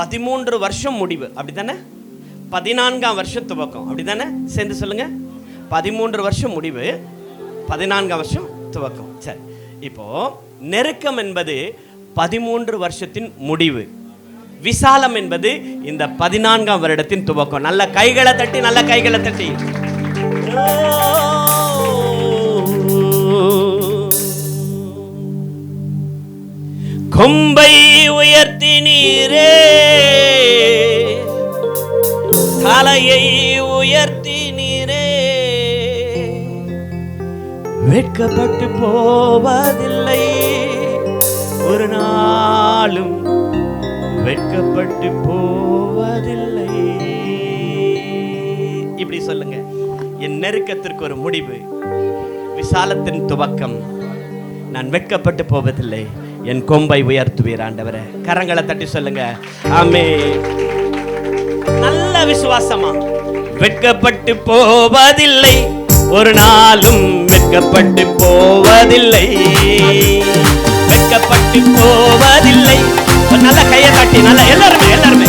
13 வருஷம் முடிவு, அப்படித்தானே? 14ஆம் வருஷம் துவக்கம், அப்படித்தானே? சேர்ந்து சொல்லுங்க. 13 வருஷம் முடிவு, 14ஆம் வருஷம் துவக்கம். சரி, இப்போ நெருக்கம் என்பது 13 வருஷத்தின் முடிவு, விசாலம் என்பது இந்த 14ஆம் வருடத்தின் துவக்கம். நல்ல கைகளை தட்டி, நல்ல கைகளை தட்டி. கொம்பை உயர்த்தினீரே, தலையை உயர்த்தினீரே, வெட்கப்பட்டு போவதில்லை, ஒரு நாளும் வெட்கப்பட்டு போவதில்லை. இப்படி சொல்லுங்க. என் நெருக்கத்திற்கு ஒரு முடிவு, விசாலத்தின் துவக்கம். நான் வெட்கப்பட்டு போவதில்லை, என் கொம்பை உயர்த்துவீர் ஆண்டவரே. கரங்களை தட்டி சொல்லுங்க. ஆமென். நல்ல விசுவாசமா. வெட்கப்பட்டு போவதில்லை, ஒரு நாளும் வெட்கப்பட்டு போவதில்லை, வெட்கப்பட்டு போவதில்லை. நல்ல கையை தட்டி, நல்ல எல்லாருமே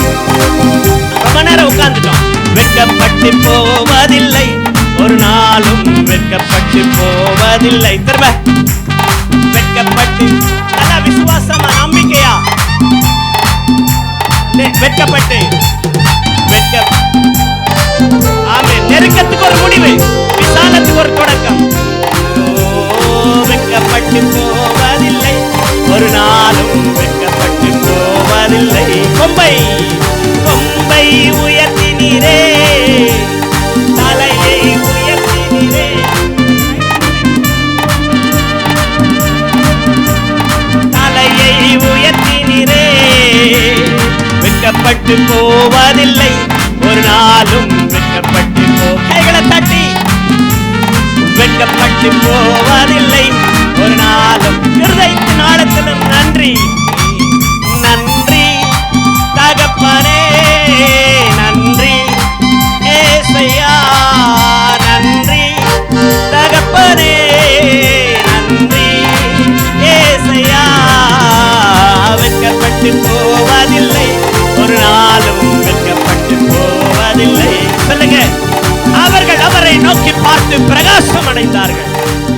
ரொம்ப நேரம் உட்கார்ந்துட்டோம். வெட்கப்பட்டு போவதில்லை, ஒரு நாளும் வெட்கப்பட்டு போவதில்லை. திரும்ப வெட்கப்பட்டு, நல்ல விசுவாசமா, நம்பிக்கையா. வெட்கப்பட்டு ஆமென். நெருக்கத்துக்கு ஒரு முடிவு, விசாலத்துக்கு ஒரு தொடக்கம். வெட்கப்பட்டு போவதில்லை, ஒரு நாளும் வெட்கப்பட்டு போவதில்லை. கொம்பை கொம்பை உயர்த்தினீரே, தலையை உயர்த்தினீரே, தலையை உயர்த்தினீரே, வெட்கப்பட்டு போவதில்லை, ஒரு நாளும் வெட்கப்பட்டு கைகளை தட்டி. வெட்கப்பட்டு போவதில்லை, ஒரு நாளும். இருதயத்தின் ஆழத்திலும் நன்றி, நன்றி தகப்பனே, நன்றி ஏசையா, நன்றி தகப்பனே, நன்றி ஏசையா. வெட்கப்பட்டு போவதில்லை, ஒரு நாளும் வெட்கப்பட்டு போவதில்லை. சொல்லுங்க. அவர்கள் அவரை நோக்கி பார்த்து பிரகாசம் அடைந்தார்கள்,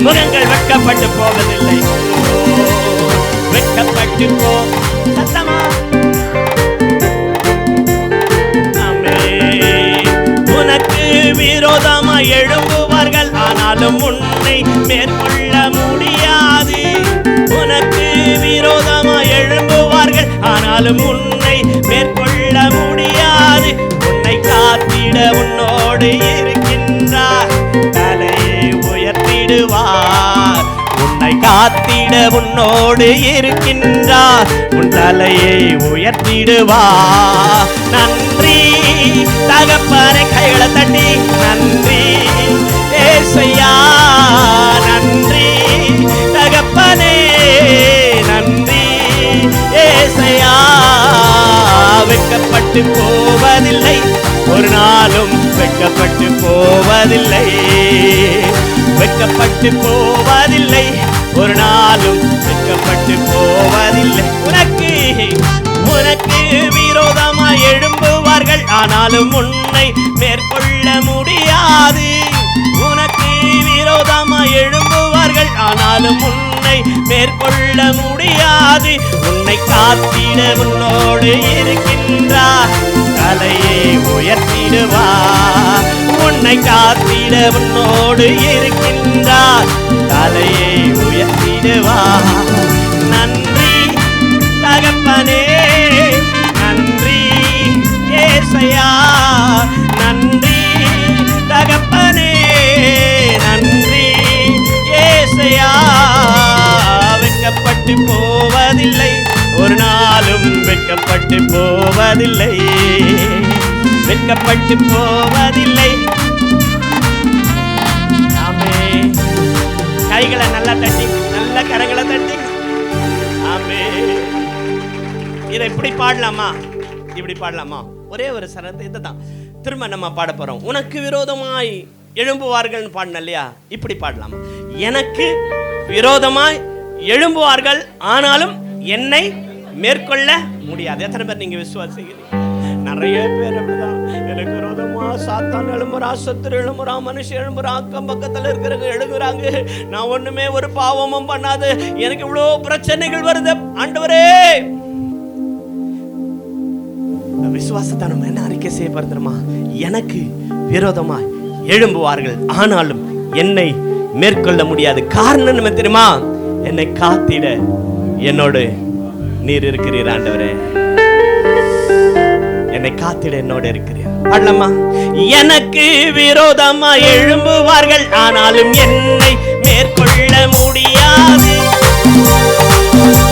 முகங்கள் வெட்கப்பட்டு போவதில்லை. வெட்கப்பட்டு போ சத்தமா. உனக்கு விரோதமாய் எழும்புவார்கள், ஆனாலும் உன்னை மேற்கொள்ள முடியாது. உனக்கு விரோதமாய் எழும்புவார்கள், ஆனாலும் உன்னை மேற்கொள்ள முடியாது. உன்னை காத்திட உன்னோடு இருக்கின்றார், தலையை உயர்த்திடுவார். உன்னை காத்திட உன்னோடு இருக்கின்றார், உன் தலையை உயர்த்திடுவார். நன்றி தகப்பனே, கைகளை தட்டி. நன்றி ஏசையா, நன்றி தகப்பனே, நன்றி ஏசையா. வெட்கப்பட்டு போவதில்லை, ஒரு நாளும் வெட்கப்பட்டு போவதில்லை, வெட்கப்பட்டு போவதில்லை, ஒரு நாளும் வெட்கப்பட்டு போவதில்லை. உனக்கு உனக்கு விரோதமாய் எழும்புவார்கள், ஆனாலும் உன்னை மேற்கொள்ள முடியாது. உனக்கு விரோதமாய் எழும்புவார்கள், ஆனாலும் உன்னை மேற்கொள்ள முடியாது. உன்னை காத்திட உன்னோடு இருக்கின்றார், தலையை உயர்த்திடுவார். உன்னை காத்திட உன்னோடு இருக்கின்றார், தலையை உயர்த்திடுவார். நன்றி தகப்பனே, நன்றி ஏசையா, நன்றி தகப்பனே, நன்றி ஏசையா. வெட்கப்பட்டு போவதில்லை, ஒரு நாளும் வெட்கப்பட்டு போவதில்லை, வெட்கப்பட்டு போவதில்லை. ஆமென். கைகளை நல்லா தட்டி, நல்ல கரங்களை தட்டி. ஆமென். இதை இப்படி பாடலாமா, இப்படி பாடலாமா? ஒரே ஒரு சரணத்தை இதுதான் திரும்ப நம்ம பாட போறோம். உனக்கு விரோதமாய் எழும்புவார்கள் பாடின இல்லையா? இப்படி பாடலாமா? எனக்கு விரோதமாய் எழும்புவார்கள், ஆனாலும் என்னை மேற்கொள்ள முடியாது. எத்தனை பேர் நீங்க விசுவாசிக்கிறீங்க? நிறைய பேர் அப்படிதான். எனக்கு விரோதமா சாத்தான் எழும்புறா, சத்துரு எழும்புறா, மனுஷன் எழும்புறா, அக்கம் பக்கத்துல இருக்கிறவங்க எழுகுறாங்க. நான் ஒண்ணுமே ஒரு பாவமும் பண்ணாது, எனக்கு இவ்வளவு பிரச்சனைகள் வருது. ஆண்டவரே, விசுவாசத்தை நம்ம என்ன அறிக்கை செய்யப்படுறோமா? எனக்கு விரோதமாய் எழும்புவார்கள், ஆனாலும் என்னை மேற்கொள்ள முடியாது. காரணம் என்ன தெரியுமா? என்னை காத்திட என்னோடு நீர் இருக்கிறீர். ஆண்டவரே, என்னை காத்திட என்னோடு இருக்கிறீர். அல்லம்மா, எனக்கு விரோதமா எழும்புவார்கள், ஆனாலும் என்னை மேற்கொள்ள முடியாது.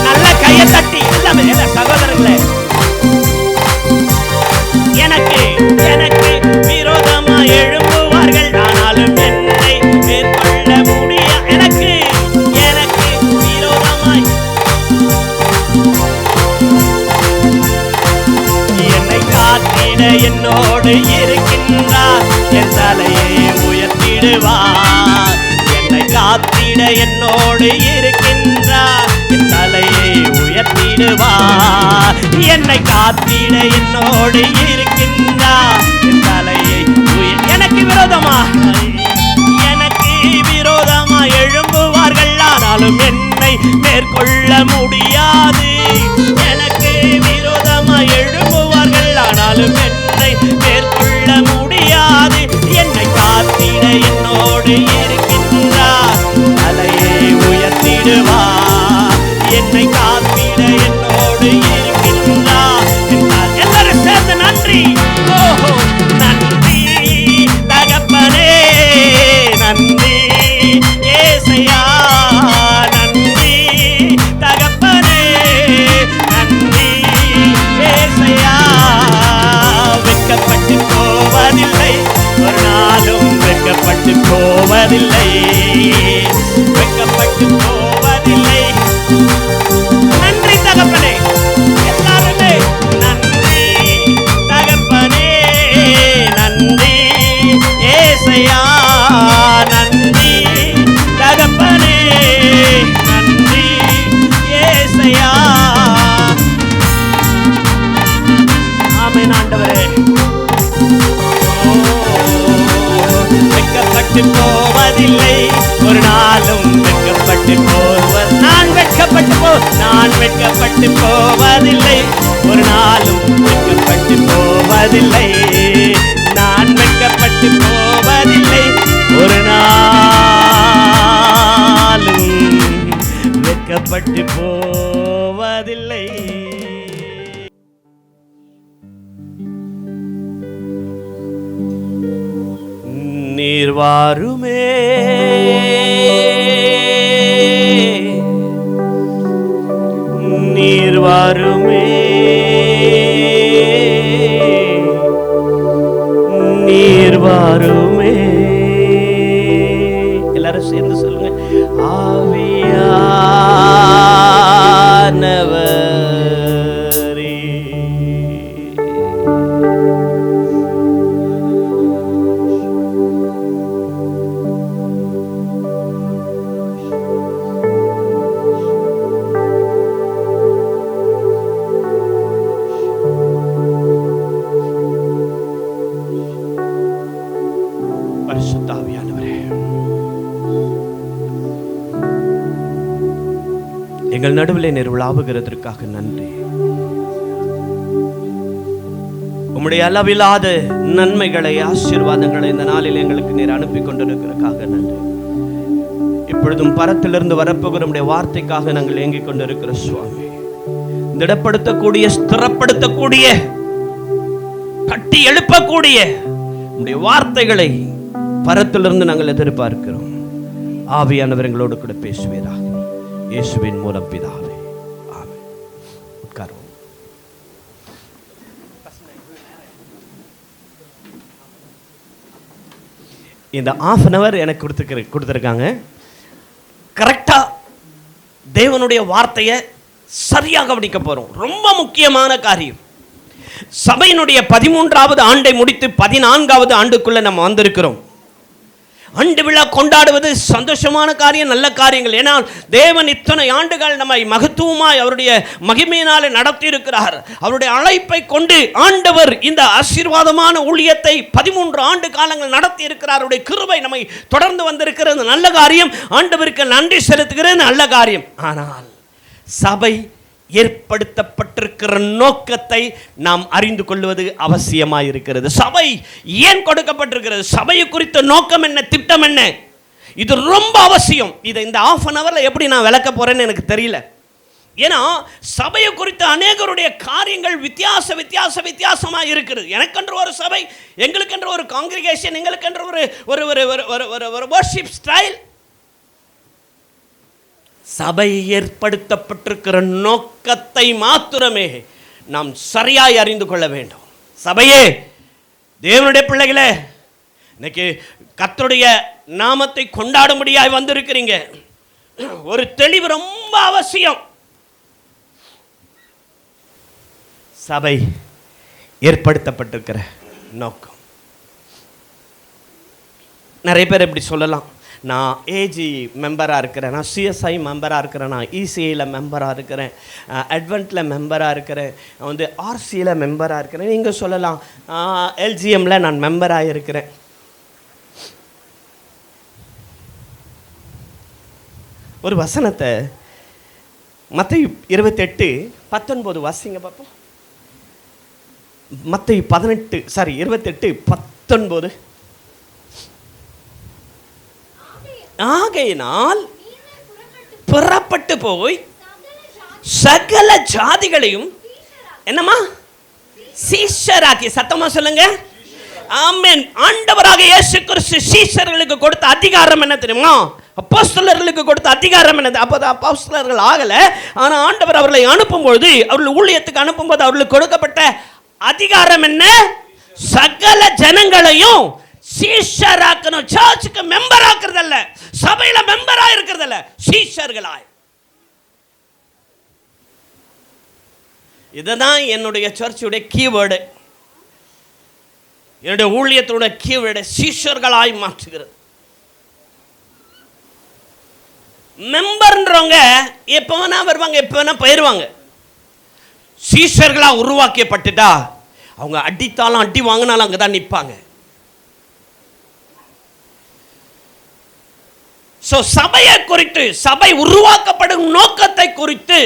நல்ல கையை தட்டி எல்லாமே சகோதரர்களே, எனக்கு எனக்கு விரோதமா எழும்புவார்கள், ஆனாலும் என்னை மேற்கொள்ள முடியாது. எனக்கு எனக்கு விரோதமாய் என்னை காத்திட என்னோடு இருக்கின்றார், என் தலையை உயர்த்திடுவார். என்னை காத்திட என்னோடு இருக்கின்றார், என் தலையை உயர்த்திடுவார். என்னை காத்திட என்னோடு இருக்கின்றார், என் தலையை எனக்கு விரோதமா எழும்புவார்கள், ஆனாலும் என்னை மேற்கொள்ள முடியாது. எனக்கு விரோதமா எழும்புவார்கள், ஆனாலும் என்னை மேற்கொள்ள முடியாது. என்னை காத்திட என்னோடு இருக்கின்றார், தலையை உயர்த்திடுவார். என்னை காத்திட என்னோடு இருக்கின்றார். எல்லாரும் சேர்ந்து நன்றி. ஓஹோ, நன்றி தகப்பனே, நன்றி ஏசையா, நன்றி தகப்பனே, நன்றி ஏசையா. வெட்கப்பட்டு போவதில்லை, ஒரு நாளும் வெட்கப்பட்டு போவதில்லை, வெட்கப்பட்டு போவதில்லை. நன்றி தகப்பனே, எல்லாருமே நன்றி தகப்பனே, நன்றி ஏசையா, நன்றி தகப்பனே, நன்றி ஏசையா. ஆமென் ஆண்டவரே. வெட்கப்பட்டு போவதில்லை, ஒரு நாளும் வெட்கப்பட்டு போவது. நான் வெட்கப்பட்டு போவதில்லை, ஒரு நாளும் வெட்கப்பட்டு போவதில்லை. நான் வெட்கப்பட்டு போவதில்லை, ஒரு நாளும் வெட்கப்பட்டு போவதில்லை. நீர் வாருமே, நீர் வாருமே, நீர் வாருமே. எல்லாரும் சேர்ந்து சொல்லுங்க. ஆவியானவரே, எங்கள் நடுவிலே நீர் உலாவுகிறதற்காக நன்றி. உம்முடைய அளவில்லாத நன்மைகளை, ஆசீர்வாதங்களை இந்த நாளில் எங்களுக்கு நீர் அனுப்பி கொண்டிருக்கிறதுக்காக நன்றி. இப்பொழுதும் பரத்திலிருந்து வரப்போகிற உம்முடைய வார்த்தைக்காக நாங்கள் ஏங்கிக் கொண்டிருக்கிற சுவாமி, திடப்படுத்தக்கூடிய, ஸ்திரப்படுத்தக்கூடிய, கட்டி எழுப்பக்கூடிய உம்முடைய வார்த்தைகளை பரத்திலிருந்து நாங்கள் எதிர்பார்க்கிறோம். ஆவியானவர் எங்களோடு கூட பேசுவீராக, இயேசுவின் மூலம் பிதாவே, ஆமென். உட்காருவோம். இந்த ½ an hour எனக்கு கொடுத்துருக்காங்க. கரெக்டாக தேவனுடைய வார்த்தையை சரியாக கவனிக்க போகிறோம். ரொம்ப முக்கியமான காரியம். சபையினுடைய 13வது ஆண்டை முடித்து 14வது ஆண்டுக்குள்ளே நம்ம வந்திருக்கிறோம். ஆண்டு விழா கொண்டாடுவது சந்தோஷமான காரியம், நல்ல காரியங்கள். ஏன்னால் தேவன் இத்தனை ஆண்டுகள் நம்மை மகத்துவமாய் அவருடைய மகிமையினாலே நடத்தி இருக்கிறார். அவருடைய அழைப்பை கொண்டு ஆண்டவர் இந்த ஆசீர்வாதமான ஊழியத்தை 13 ஆண்டு காலங்கள் நடத்தி இருக்கிறார். அவருடைய கிருபை நம்மை தொடர்ந்து வந்திருக்கிறது, நல்ல காரியம். ஆண்டவருக்கு நன்றி செலுத்துகிறது, நல்ல காரியம். ஆனால் சபை ஏற்படுத்தப்பட்டிருக்கிற நோக்கத்தை நாம் அறிந்து கொள்வது அவசியமாக இருக்கிறது. சபை ஏன் கொடுக்கப்பட்டிருக்கிறது, சபையை குறித்த நோக்கம் என்ன, திட்டம் என்ன, இது ரொம்ப அவசியம். இதை இந்த ½ அன் ஹவரில் எப்படி நான் விளக்க போறேன்னு எனக்கு தெரியல. ஏன்னா சபையை குறித்த அநேகருடைய காரியங்கள் வித்தியாசமாக இருக்கிறது. எனக்கென்று ஒரு சபை, எங்களுக்கென்று ஒரு காங்கிரிகேஷன், எங்களுக்கென்று ஒரு வர்ஷிப் ஸ்டைல். சபை ஏற்படுத்தப்பட்டிருக்கிற நோக்கத்தை மாத்திரமே நாம் சரியாய் அறிந்து கொள்ள வேண்டும். சபையே, தேவனுடைய பிள்ளைகளே, இன்னைக்கு கர்த்தருடைய நாமத்தை கொண்டாடும்படியாய் வந்திருக்கிறீங்க. ஒரு தெளிவு ரொம்ப அவசியம். சபை ஏற்படுத்தப்பட்டிருக்கிற நோக்கம். நிறைய பேர் எப்படி சொல்லலாம், நான் ஏஜி மெம்பராக இருக்கிறேன், நான் சிஎஸ்ஐ மெம்பராக இருக்கிறேன், நான் இசிஐயில் மெம்பராக இருக்கிறேன், அட்வென்ட்டில் மெம்பராக இருக்கிறேன், நான் வந்து ஆர்சியில் மெம்பராக இருக்கிறேன். நீங்கள் சொல்லலாம், எல்ஜிஎம்மில் நான் மெம்பராக இருக்கிறேன். ஒரு வசனத்தை மத்தேயு 28:19 வாசிங்க பார்ப்போம். மத்தேயு 28:19. ஆகையினால் புறப்பட்டு போய் சகல ஜாதிகளையும் என்னமா சீஷராக்கி, சத்தமா சொல்லுங்க ஆமென். ஆண்டவராக இயேசு கிறிஸ்து சீஷர்களுக்கு கொடுத்த அதிகாரம் என்ன தெரியுமா? அப்போஸ்தலர்களுக்கு கொடுத்த அதிகாரம் என்னது? அப்போது அப்போஸ்தலர்கள் ஆகல, ஆனால் ஆண்டவர் அவர்களை அனுப்பும்போது, அவர்கள் ஊழியத்துக்கு அனுப்பும்போது அவர்களுக்கு கொடுக்கப்பட்ட அதிகாரம் என்ன? சகல ஜனங்களையும் சீஷராக்கணும். சர்ச்சுக்கு மெம்பர் ஆக்குறதல்ல, சபையில மெம்பரா இருக்கிறதல்ல, சீஷர்களாய். இதுதான் என்னுடைய சர்ச்சுடைய கீவேர்டு, என்னுடைய ஊழியத்தோட கீவேர்டு, சீஷர்களாய் மாற்றுகிறது. மெம்பர்ன்றவங்க எப்போ வேணா வருவாங்க, எப்போ வேணா போயிடுவாங்க. சீஷர்களா உருவாக்கப்பட்டுட்டா அவங்க அடித்தாலும் அடி வாங்கினாலும் அங்கே தான் நிற்பாங்க. சபையை குறித்து, சபை உருவாக்கப்படும் நோக்கத்தை குறித்து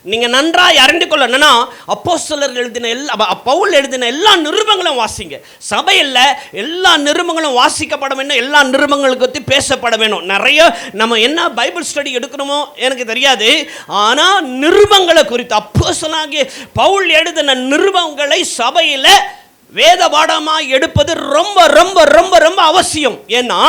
நீங்க நன்றாய் அறிந்து கொள்ளணும்னா அப்போஸ்தலர்கள் எழுதின பவுல் எழுதின எல்லா நிருபங்களும் வாசிங்க. சபையில் எல்லா நிருபங்களும் வாசிக்கப்பட வேண்டும், எல்லா நிருபங்களுக்கு பற்றி பேசப்பட வேணும். நிறைய நம்ம என்ன பைபிள் ஸ்டடி எடுக்கணுமோ எனக்கு தெரியாது, ஆனால் நிருபங்களை குறித்து அப்போஸ்தலனாகிய பவுல் எழுதின நிருபங்களை சபையில் வேத பாடமாக எடுப்பது ரொம்ப ரொம்ப ரொம்ப ரொம்ப அவசியம். ஏன்னா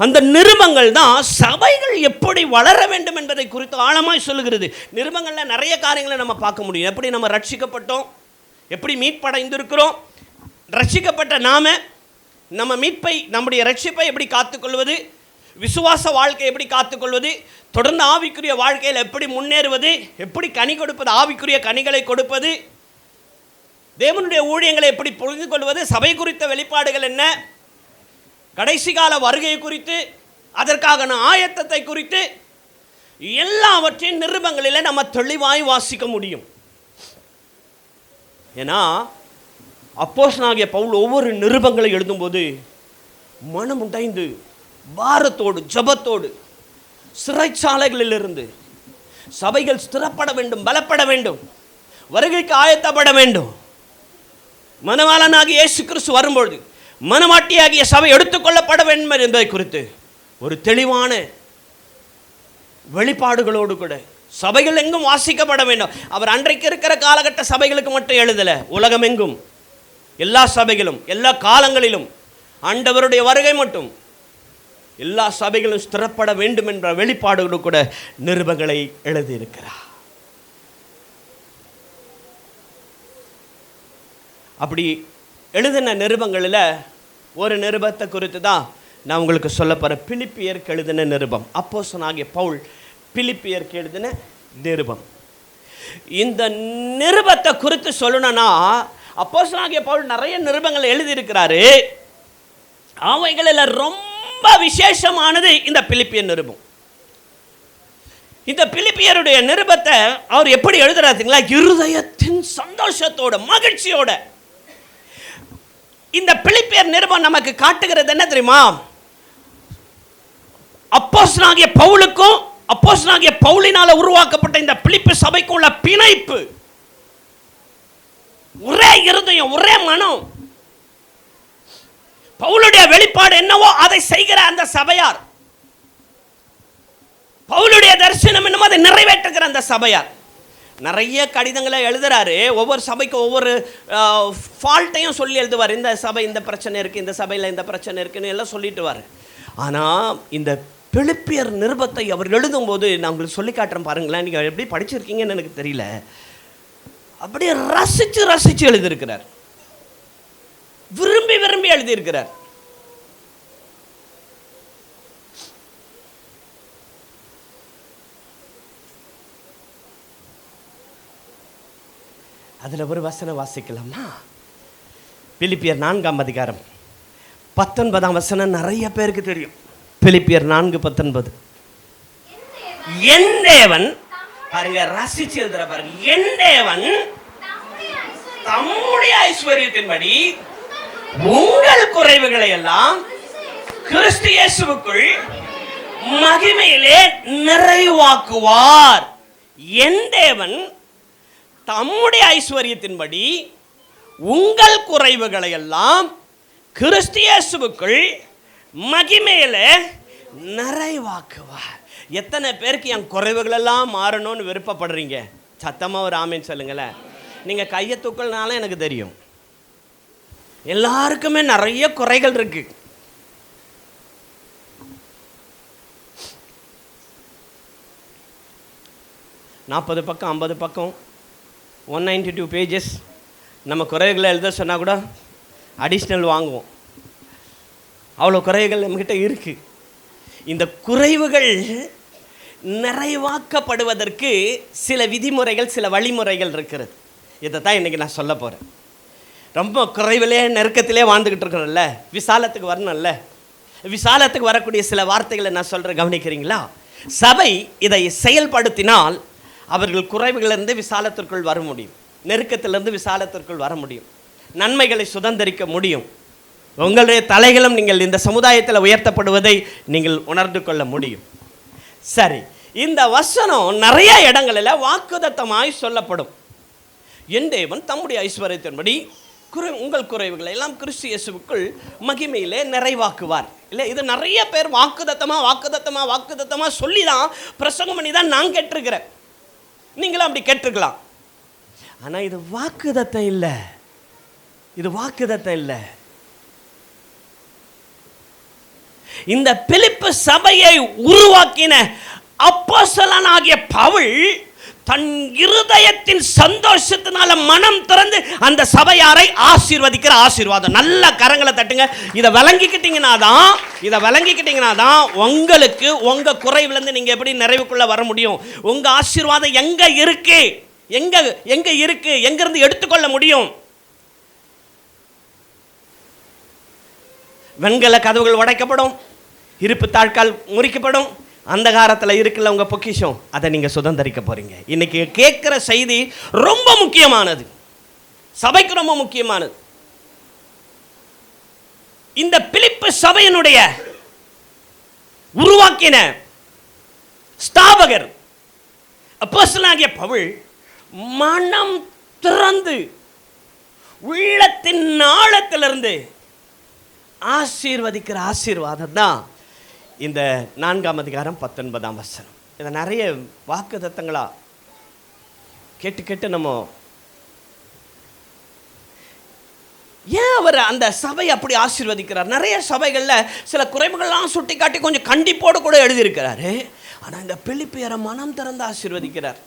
அந்த நிருபங்கள் தான் சபைகள் எப்படி வளர வேண்டும் என்பதை குறித்து ஆழமாய் சொல்லுகிறது. நிருபங்களில் நிறைய காரியங்களை நம்ம பார்க்க முடியும். எப்படி நம்ம ரட்சிக்கப்பட்டோம், எப்படி மீட்படைந்திருக்கிறோம், ரட்சிக்கப்பட்ட நம்ம மீட்பை, நம்முடைய ரட்சிப்பை எப்படி காத்துக்கொள்வது, விசுவாச வாழ்க்கை எப்படி காத்துக்கொள்வது, தொடர்ந்து ஆவிக்குரிய வாழ்க்கையில் எப்படி முன்னேறுவது, எப்படி கனி கொடுப்பது, ஆவிக்குரிய கனிகளை கொடுப்பது, தேவனுடைய ஊழியங்களை எப்படி புரிந்து கொள்வது, சபை குறித்த வெளிப்பாடுகள் என்ன, கடைசி கால வருகை குறித்து, அதற்கான ஆயத்தத்தை குறித்து எல்லாவற்றையும் நிருபங்களில் நம்ம தெளிவாய் வாசிக்க முடியும். ஏன்னா அப்போஸ்தலனாகிய பவுல் ஒவ்வொரு நிருபங்களை எழுதும்போது மனம் உடைந்து பாரத்தோடு ஜபத்தோடு சிறைச்சாலைகளிலிருந்து சபைகள் ஸ்திரப்பட வேண்டும், பலப்பட வேண்டும், வருகைக்கு ஆயத்தப்பட வேண்டும். மணவாளனாகிய இயேசு கிறிஸ்து வரும்பொழுது மணவாட்டியாகிய சபை எடுத்துக்கொள்ளப்பட வேண்டும் என்பதை குறித்து ஒரு தெளிவான வெளிப்பாடுகளோடு கூட சபைகள் எங்கும் வாசிக்கப்பட வேண்டும். அவர் அன்றைக்கு இருக்கிற காலகட்ட சபைகளுக்கு மட்டும் எழுதலை, உலகமெங்கும் எல்லா சபைகளும் எல்லா காலங்களிலும் ஆண்டவருடைய வருகை மட்டும் எல்லா சபைகளும் ஸ்திரப்பட வேண்டும் என்ற வெளிப்பாடுகளோடு கூட நிருபங்களை எழுதியிருக்கிறார். அப்படி எழுதின நிருபங்களில் ஒரு நிருபத்தை குறித்து தான் நான் உங்களுக்கு சொல்ல போகிறேன். பிலிப்பியருக்கு எழுதின நிருபம். அப்போஸ்தலனாகிய பவுல் பிலிப்பியருக்கு எழுதின நிருபம். இந்த நிருபத்தை குறித்து சொல்லணும்னா அப்போஸ்தலனாகிய பவுல் நிறைய நிருபங்கள் எழுதியிருக்கிறாரு. அவைகளில் ரொம்ப விசேஷமானது இந்த பிலிப்பியர் நிருபம். இந்த பிலிப்பியருடைய நிருபத்தை அவர் எப்படி எழுதுறாருங்களா? இருதயத்தின் சந்தோஷத்தோட, மகிழ்ச்சியோட. இந்த பிலிப்பியர் நிருபம் நமக்கு காட்டுகிறது என்ன தெரியுமா? அப்போஸ்தலனாகிய பவுலுக்கும் அப்போஸ்தலனாகிய பவுலினால உருவாக்கப்பட்ட இந்த பிலிப்பி சபைக்கும் உள்ள பிணைப்பு. ஒரே இருதயம், ஒரே மனம். பவுலுடைய வெளிப்பாடு என்னவோ அதை செய்கிற அந்த சபையார், பவுலுடைய தரிசனம் என்னமோ அதை நிறைவேற்றுகிற அந்த சபையார். நிறைய கடிதங்களை எழுதுறாரு. ஒவ்வொரு சபைக்கும் ஒவ்வொரு ஃபால்ட்டையும் சொல்லி எழுதுவார். இந்த சபை இந்த பிரச்சனை இருக்குது, இந்த சபையில் இந்த பிரச்சனை இருக்குன்னு எல்லாம் சொல்லிட்டுவார். ஆனால் இந்த பிலிப்பியர் நிருபத்தை அவர் எழுதும்போது நான் உங்களுக்கு சொல்லி காட்டுறேன் பாருங்களேன். நீங்கள் எப்படி படிச்சிருக்கீங்கன்னு எனக்கு தெரியல. அப்படியே ரசித்து ரசித்து எழுதியிருக்கிறார். விரும்பி விரும்பி எழுதியிருக்கிறார். அதில் ஒரு வசனம் வாசிக்கலாமா? பிலிப்பியர் 4ஆம் அதிகாரம் 19ஆம் வசனம் நிறைய பேருக்கு தெரியும். பிலிப்பியர் 4:19. என் தேவன், பாருங்க, ரசிச்சு எழுதுற பாருங்க. என் தேவன் தம்முடைய ஐஸ்வரியத்தின்படி உங்கள் குறைவுகளை எல்லாம் கிறிஸ்து இயேசுவுக்குள் மகிமையிலே நிறைவாக்குவார். என் தேவன் தம்முடைய ஐஸ்வரியத்தின்படி உங்கள் குறைவுகளை எல்லாம் கிறிஸ்து இயேசுவுக்குள் மகிமையில நிறைவாக்குவார். எத்தனை பேருக்கு என் குறைவுகள் எல்லாம் மாறணும்னு விருப்பப்படுறீங்க? சத்தமா ஒரு ஆமேன்னு சொல்லுங்களேன். நீங்க கையை தூக்கலனால எனக்கு தெரியும், எல்லாருக்குமே நிறைய குறைகள் இருக்கு. நாற்பது பக்கம் 50 பக்கம் 192 பேஜஸ் நம்ம குறைகளை எழுத சொன்னால் கூட அடிஷ்னல் வாங்குவோம். அவ்வளோ குறைகள் நம்மக்கிட்ட இருக்குது. இந்த குறைவுகள் நிறைவாக்கப்படுவதற்கு சில விதிமுறைகள், சில வழிமுறைகள் இருக்கிறது. இதை தான் இன்றைக்கி நான் சொல்ல போகிறேன். ரொம்ப குறைவிலே நெருக்கத்திலே வாழ்ந்துக்கிட்டு இருக்கிறோம்ல, விசாலத்துக்கு வரணும்ல. விசாலத்துக்கு வரக்கூடிய சில வார்த்தைகளை நான் சொல்கிறேன், கவனிக்கிறீங்களா? சபை இதை செயல்படுத்தினால் அவர்கள் குறைவுகளிலிருந்து விசாலத்திற்குள் வர முடியும், நெருக்கத்திலிருந்து விசாலத்திற்குள் வர முடியும், நன்மைகளை சுதந்திரிக்க முடியும். உங்களுடைய தலைகளும் நீங்கள் இந்த சமுதாயத்தில் உயர்த்தப்படுவதை நீங்கள் உணர்ந்து கொள்ள முடியும். சரி, இந்த வசனம் நிறைய இடங்களில் வாக்குதத்தமாய் சொல்லப்படும். என் தேவன் தம்முடைய ஐஸ்வர்யத்தின்படி உங்கள் குறைவுகளை எல்லாம் கிறிஸ்து இயேசுவுக்குள் மகிமையிலே நிறைவாக்குவார். இல்லை, இது நிறைய பேர் வாக்குதத்தமாக சொல்லி தான் பிரசங்கம் பண்ணி தான் நான் கேட்டிருக்கிறேன். நீங்களும் அப்படி கேட்டிருக்கலாம். ஆனால் இது வாக்குதத்தம் இல்லை. இது வாக்குதத்தம் இல்லை. இந்த பிலிப்பு சபையை உருவாக்கின அப்போஸ்தலனாகிய பவுல் தன் இருதயத்தின் சந்தோஷத்தினால மனம் திறந்து அந்த சபையாரை ஆசீர்வதிக்கிற ஆசீர்வாதம். நல்ல கரங்களை தட்டுங்க. இதை விளங்கிக்கிட்டீங்கன்னா தான் உங்களுக்கு உங்க குறைவிலிருந்து நீங்க எப்படி நிறைவுக்குள்ள வர முடியும். உங்க ஆசீர்வாதம் எங்க இருக்கு, எங்க இருக்கு, எங்கிருந்து எடுத்துக்கொள்ள முடியும். வெண்கல கதவுகள் உடைக்கப்படும், இருப்பு தாழ்கால் முறிக்கப்படும். அந்தகாரத்தில் இருக்குல்ல உங்கள் பொக்கிஷம், அதை நீங்கள் சுதந்திரிக்க போகிறீங்க. இன்றைக்கி கேட்குற செய்தி ரொம்ப முக்கியமானது, சபைக்கு ரொம்ப முக்கியமானது. இந்த பிலிப்பு சபையினுடைய உருவாக்கின ஸ்தாபகர் அப்போஸ்தலனாகிய பவுல் மனம் திறந்து உள்ளத்தின் ஆழத்திலிருந்து ஆசீர்வதிக்கிற ஆசீர்வாதம் தான் இந்த 4ஆம் அதிகாரம் 19ஆம் வசனம். இதை நிறைய வாக்குத்தத்தங்களா கேட்டு நம்ம ஏன் அவர் அந்த சபை அப்படி ஆசீர்வதிக்கிறார்? நிறைய சபைகளில் சில குறைவுகள்லாம் சுட்டி காட்டி கொஞ்சம் கண்டிப்போடு கூட எழுதியிருக்கிறாரு. ஆனால் இந்த பிலிப்பியரை மனம் திறந்து ஆசீர்வதிக்கிறார்.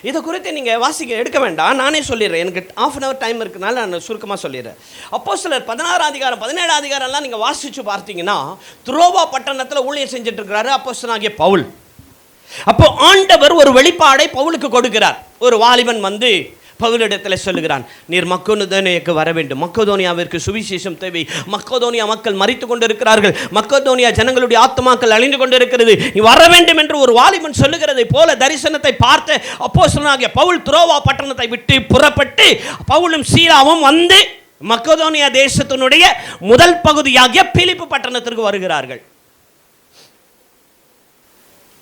இதை குறித்து நீங்கள் எடுக்க வேண்டாம், நானே சொல்லிடுறேன். எனக்கு 1/2 hour டைம் இருக்குனால நான் சுருக்கமாக சொல்லிடுறேன். அப்போஸ்தலர் 16ஆம் அதிகாரம் 17ஆம் அதிகாரம்லாம் நீங்கள் வாசித்து பார்த்தீங்கன்னா துரோவா பட்டணத்தில் ஊழியம் செஞ்சுட்டு இருக்கிறாரு அப்போஸ்தலனாகிய பவுல். அப்போ ஆண்டவர் ஒரு வெளிப்பாடை பவுலுக்கு கொடுக்கிறார். ஒரு வாலிபன் வந்து பவுலிடத்தில் சொல்லுகிறான், நீர் மக்கெதோனியாவுக்கு வர வேண்டும், மக்கெதோனியாவிற்கு சுவிசேஷம் தேவை, மக்கெதோனியா மக்கள் மரித்து கொண்டிருக்கிறார்கள், மக்கெதோனியா ஜனங்களுடைய ஆத்துமாக்கள் அழிந்து கொண்டிருக்கிறது, நீ வர வேண்டும் என்று ஒரு வாலிபன் சொல்லுகிறதை போல தரிசனத்தை பார்த்த அப்போஸ்தலனாகிய பவுல் துரோவா பட்டணத்தை விட்டு புறப்பட்டு பவுலும் சீலாவும் வந்து மக்கெதோனியா தேசத்தினுடைய முதல் பகுதியாகிய பிலிப்பு பட்டணத்திற்கு வருகிறார்கள்.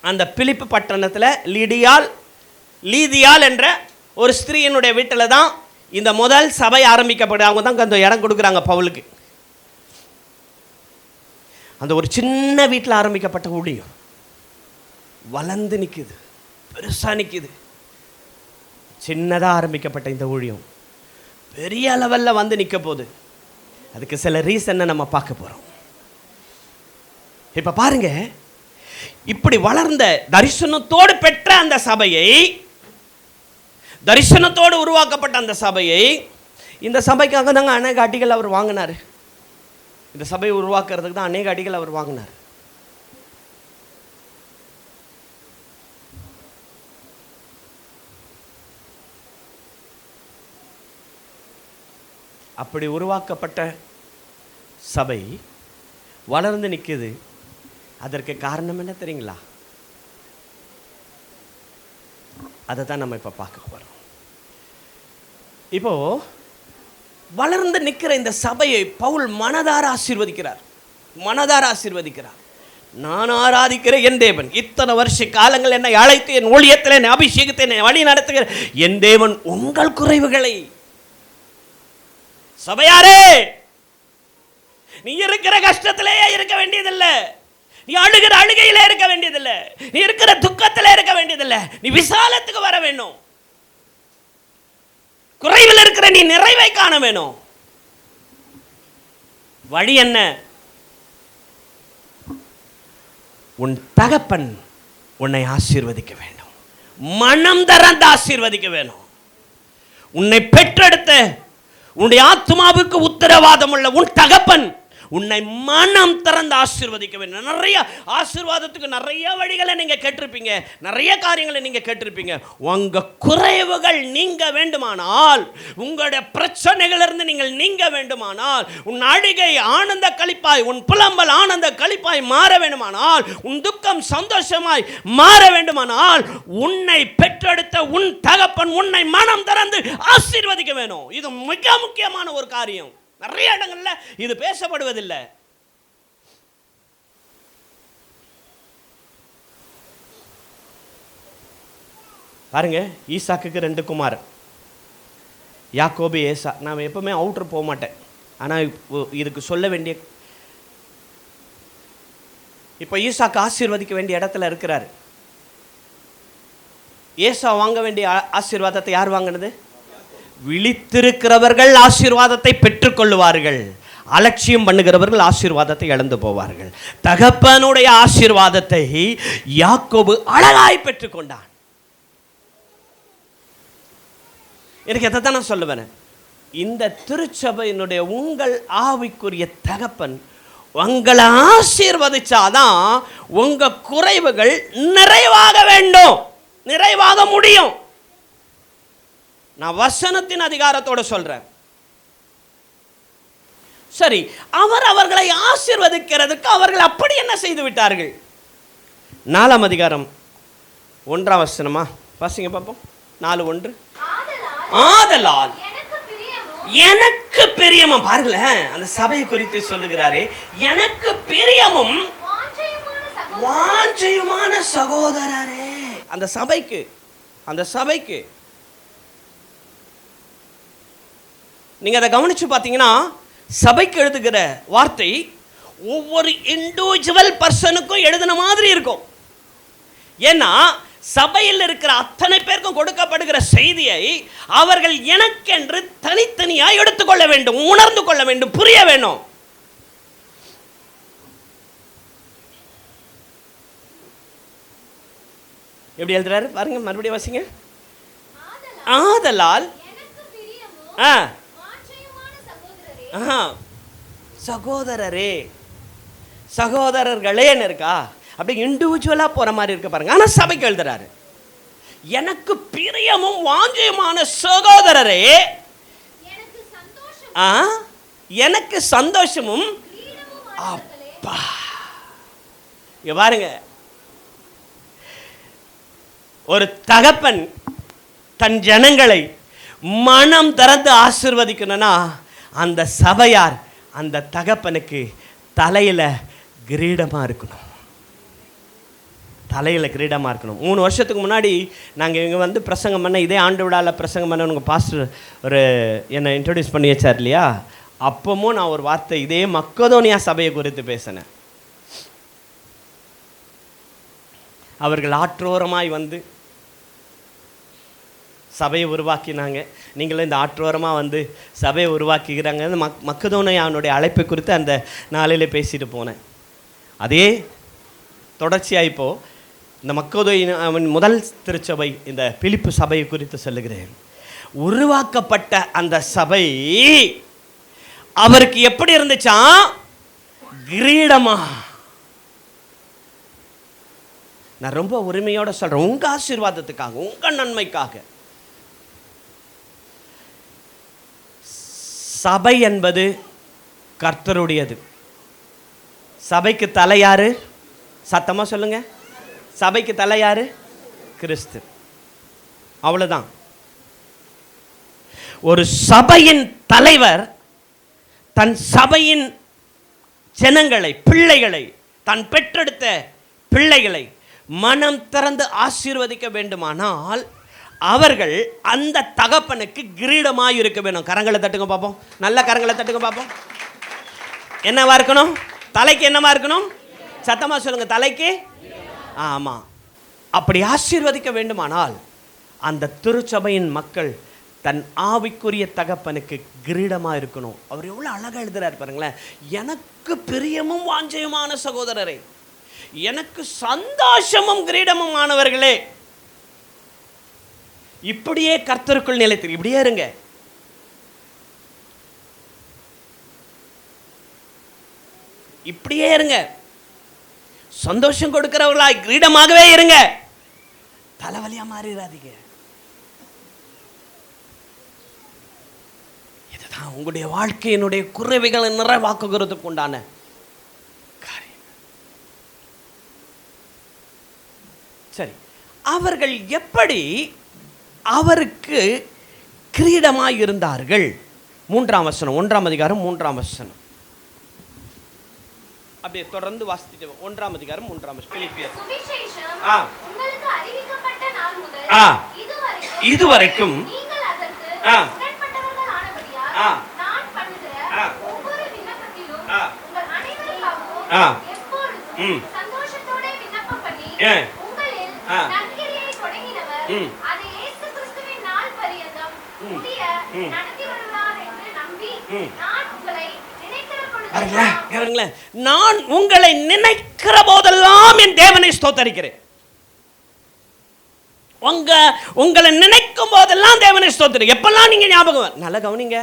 அந்த பிலிப்பு பட்டணத்தில் லீதியால் என்ற ஒரு ஸ்திரீயினுடைய வீட்டில் தான் இந்த முதல் சபை ஆரம்பிக்கப்படும். அவங்க தான் அந்த இடம் கொடுக்குறாங்க பவுலுக்கு. அந்த ஒரு சின்ன வீட்டில் ஆரம்பிக்கப்பட்ட ஊழியம் வளர்ந்து நிற்குது, பெருசாக நிற்குது. சின்னதாக ஆரம்பிக்கப்பட்ட இந்த ஊழியம் பெரிய லெவலில் வந்து நிற்க போகுது. அதுக்கு சில ரீசனை நம்ம பார்க்க போகிறோம். இப்போ பாருங்க, இப்படி வளர்ந்த தரிசனத்தோடு பெற்ற அந்த சபையை, தரிசனத்தோடு உருவாக்கப்பட்ட அந்த சபையை, இந்த சபைக்காக தாங்க அநேக அடிகள் அவர் வாங்கினார். இந்த சபையை உருவாக்குறதுக்கு தான் அநேக அடிகள் அவர் வாங்கினார். அப்படி உருவாக்கப்பட்ட சபை வளர்ந்து நிற்குது. அதற்கு காரணம் என்ன தெரியுங்களா? அதை தான் நம்ம இப்போ பார்க்க போகிறோம். இப்போ வளர்ந்து நிற்கிற இந்த சபையை பவுல் மனதார ஆசீர்வதிக்கிறார். நான் ஆராதிக்கிற என் தேவன், இத்தனை வருஷ காலங்கள் என்னை அழைத்து என் ஊழியத்தில் என்னை அபிஷேகத்தை என்னை வழி நடத்துகிற என் தேவன் உங்கள் குறைவுகளை, சபையாரே நீ இருக்கிற கஷ்டத்திலேயே இருக்க வேண்டியதில்லை, நீ அழுகிற அழுகையில இருக்க வேண்டியதில்லை, நீ இருக்கிற துக்கத்தில் இருக்க வேண்டியதில்லை, நீ விசாலத்துக்கு வர வேணும். குறைவில் இருக்கிற நீ நிறைவை காண வேணும். வழி என்ன? உன் தகப்பன் உன்னை ஆசீர்வதிக்க வேண்டும், மனம் திறந்து ஆசீர்வதிக்க வேணும். உன்னை பெற்றெடுத்த உன்னுடைய ஆத்மாவுக்கு உத்தரவாதம் உள்ள உன் தகப்பன் உன்னை மனம் திறந்து ஆசீர்வதிக்க வேண்டும். நிறைய ஆசீர்வாதத்துக்கு நிறைய வழிகளை நீங்கள் கேட்டிருப்பீங்க, நிறைய காரியங்களை நீங்கள் கேட்டிருப்பீங்க. உங்கள் குறைவுகள் நீங்க வேண்டுமானால், உங்களுடைய பிரச்சனைகளிலிருந்து நீங்கள் நீங்க வேண்டுமானால், உன் அழுகை ஆனந்த களிப்பாய், உன் புலம்பல் ஆனந்த களிப்பாய் மாற வேண்டுமானால், உன் துக்கம் சந்தோஷமாய் மாற வேண்டுமானால், உன்னை பெற்றெடுத்த உன் தகப்பன் உன்னை மனம் திறந்து ஆசீர்வதிக்க வேணும். இது மிக முக்கியமான ஒரு காரியம். நிறைய இடங்கள்ல இது பேசப்படுவதில்லை. பாருங்க, ஈசாக்குக்கு 2 குமார், யாக்கோபு ஏசா. நான் எப்பவுமே அவுட்டர் போக மாட்டேன், ஆனால் இதுக்கு சொல்ல வேண்டிய, இப்போ ஈசாக்கு ஆசீர்வதிக்க வேண்டிய இடத்துல இருக்கிறாரு. ஏசா வாங்க வேண்டிய ஆசீர்வாதத்தை யார் வாங்கினது? விழித்திருக்கிறவர்கள் ஆசீர்வாதத்தை பெற்றுக்கொள்வார்கள், அலட்சியம் பண்ணுகிறவர்கள் ஆசீர்வாதத்தை இழந்து போவார்கள். தகப்பனுடைய ஆசீர்வாதத்தை யாக்கோபு அழகாய் பெற்றுக்கொண்டான். எனக்கு எதை தான் நான் சொல்லுவேன், இந்த திருச்சபையினுடைய உங்கள் ஆவிக்குரிய தகப்பன் உங்களை ஆசீர்வதிச்சாதான் உங்க குறைவுகள் நிறைவாக வேண்டும், நிறைவாக முடியும். நான் வசனத்தின் அதிகாரத்தோடு சொல்றேன். சரி, அவர்களை ஆசீர்வதிக்கிறதுக்கு அவர்கள் அப்படி என்ன செய்து விட்டார்கள்? 4ஆம் அதிகாரம் 1ஆம் வசனமா வாசிங்க பார்ப்போம். 4:1. ஆதலால் எனக்கு பிரியமும், பாருங்களேன், அந்த சபையை குறித்து சொல்லுகிறாரே, எனக்கு பிரியமும் வாஞ்சையுமான சகோதரரே. அந்த சபைக்கு நீங்க அதை கவனிச்சு பார்த்தீங்கன்னா, சபைக்கு எழுதுகிற வார்த்தை ஒவ்வொரு இண்டிவிஜுவல் பர்சனுக்கும் எழுதின மாதிரி இருக்கும். ஏன்னா சபையில் இருக்கிற அத்தனை பேருக்கும் கொடுக்கப்படுகிற செய்தியை அவர்கள் எனக்கென்று தனித்தனியாக எடுத்துக்கொள்ள வேண்டும், உணர்ந்து கொள்ள வேண்டும், புரிய வேணும். எப்படி எழுதுறாரு பாருங்க, மறுபடியும் வாசிங்க. ஆதலால் சகோதரரே, சகோதரர்களேன்னு இருக்கா, அப்படி இண்டிவிஜுவலா போற மாதிரி இருக்க பாருங்க. ஆனா சபைக்கு எழுதுறாரு, எனக்கு பிரியமும் வாஞ்சியுமான சகோதரரே, எனக்கு சந்தோஷமும். அப்பா பாருங்க, ஒரு தகப்பன் தன் ஜனங்களை மனம் திறந்து ஆசீர்வதிக்கணும்னா அந்த சபையார் அந்த தகப்பனுக்கு தலையில கிரீடமா இருக்கணும். தலையில் கிரீடமாக இருக்கணும். 3 வருஷத்துக்கு முன்னாடி நாங்கள் இங்கே வந்து பிரசங்கம் பண்ண, இதே ஆண்டு விழாவில் பிரசங்கம் பண்ண உங்கள் பாஸ்டர் ஒரு என்னை இன்ட்ரடியூஸ் பண்ணி வச்சார் இல்லையா, அப்பவும் நான் ஒரு வார்த்தை இதே மக்கதோனியா சபையை குறித்து பேசினேன். அவர்கள் ஆற்றோரமாய் வந்து சபையை உருவாக்கினாங்க. நீங்களும் இந்த ஆற்றோரமாக வந்து சபையை உருவாக்கிக்கிறாங்க. மக்கதோனியாவுடைய அழைப்பை குறித்து அந்த நாளில் பேசிட்டு போனேன். அதே தொடர்ச்சியாக இப்போது இந்த மக்கதோனியாவின் முதல் திருச்சபை இந்த பிலிப்பு சபையை குறித்து சொல்லுகிறேன். உருவாக்கப்பட்ட அந்த சபை அவருக்கு எப்படி இருந்துச்சா? கிரீடமா. நான் ரொம்ப உரிமையோட சொல்றேன், உங்க ஆசீர்வாதத்துக்காக, உங்க நன்மைக்காக. சபை என்பது கர்த்தருடையது. சபைக்கு தலை யாரு? சத்தமா சொல்லுங்க. சபைக்கு தலை யாரு? கிறிஸ்து. அவ்வளவுதான். ஒரு சபையின் தலைவர் தன் சபையின் ஜனங்களை, பிள்ளைகளை, தான் பெற்றெடுத்த பிள்ளைகளை மனம் திறந்து ஆசீர்வதிக்க வேண்டுமானால் அவர்கள் அந்த தகப்பனுக்கு கிரீடமாய் இருக்க வேணும். கரங்களை தட்டுங்க பார்ப்போம். நல்ல கரங்களை தட்டுங்க பார்ப்போம். என்னவா இருக்கணும்? தலைக்கு என்னவா இருக்கணும்? சத்தமா சொல்லுங்க. தலைக்கு. ஆமா. அப்படி ஆசீர்வதிக்க வேண்டுமானால் அந்த திருச்சபையின் மக்கள் தன் ஆவிக்குரிய தகப்பனுக்கு கிரீடமா இருக்கணும். அவர் எவ்வளவு அழகா எழுதுறாரு பாருங்களேன். எனக்கு பிரியமும் வாஞ்சையுமான சகோதரரே, எனக்கு சந்தோஷமும் கிரீடமும் ஆனவர்களே, இப்படியே கர்த்தருக்குள் நிலைத்து இப்படியே இருங்க. இப்படியே இருங்க. சந்தோஷம் கொடுக்கிறவர்களாய் கிரீடமாகவே இருங்க. தலைவலியா மாறிடாதீங்க. இதுதான் உங்களுடைய வாழ்க்கையினுடைய குறைவுகளை நிறைவாக்குகிறதுக்கு உண்டான காரியம். சரி, அவர்கள் எப்படி அவருக்கு கிரீடமாய் இருந்தார்கள்? 3ஆம் வசனம், 1ஆம் அதிகாரம் 3ஆம் வசனம். அப்படியே தொடர்ந்து வாசித்து 1ஆம் அதிகாரம் 3ஆம் வசனம். பிலிப்பியர். உங்களுக்கு அறிவிக்கப்பட்ட நாள் முதல் இதுவரைக்கும் நீங்கள் அதற்கு உடன்பட்டவர்கள் ஆனபடியால் நான் பண்ணுகிற ஒவ்வொரு விண்ணப்பத்திலும் உங்கள் அனைவருக்காகவும் எப்பொழுதும் சந்தோஷத்தோட விண்ணப்பம் பண்ணி உங்களில் நற்கிரியை தொடங்கினவர் அதை இயேசு கிறிஸ்துவின் நாள் பரியந்தம் முடிய நடத்தி வருவார் என்று நம்பி நான் உங்களை நான் உங்களை நினைக்கிற போதெல்லாம் என் தேவனை ஸ்தோத்தரிக்கிறேன். உங்களை நினைக்கும் போதெல்லாம் தேவனை ஸ்தோத்திரம். எப்பெல்லாம் நீங்க ஞாபகம், நல்லா கவனிங்க.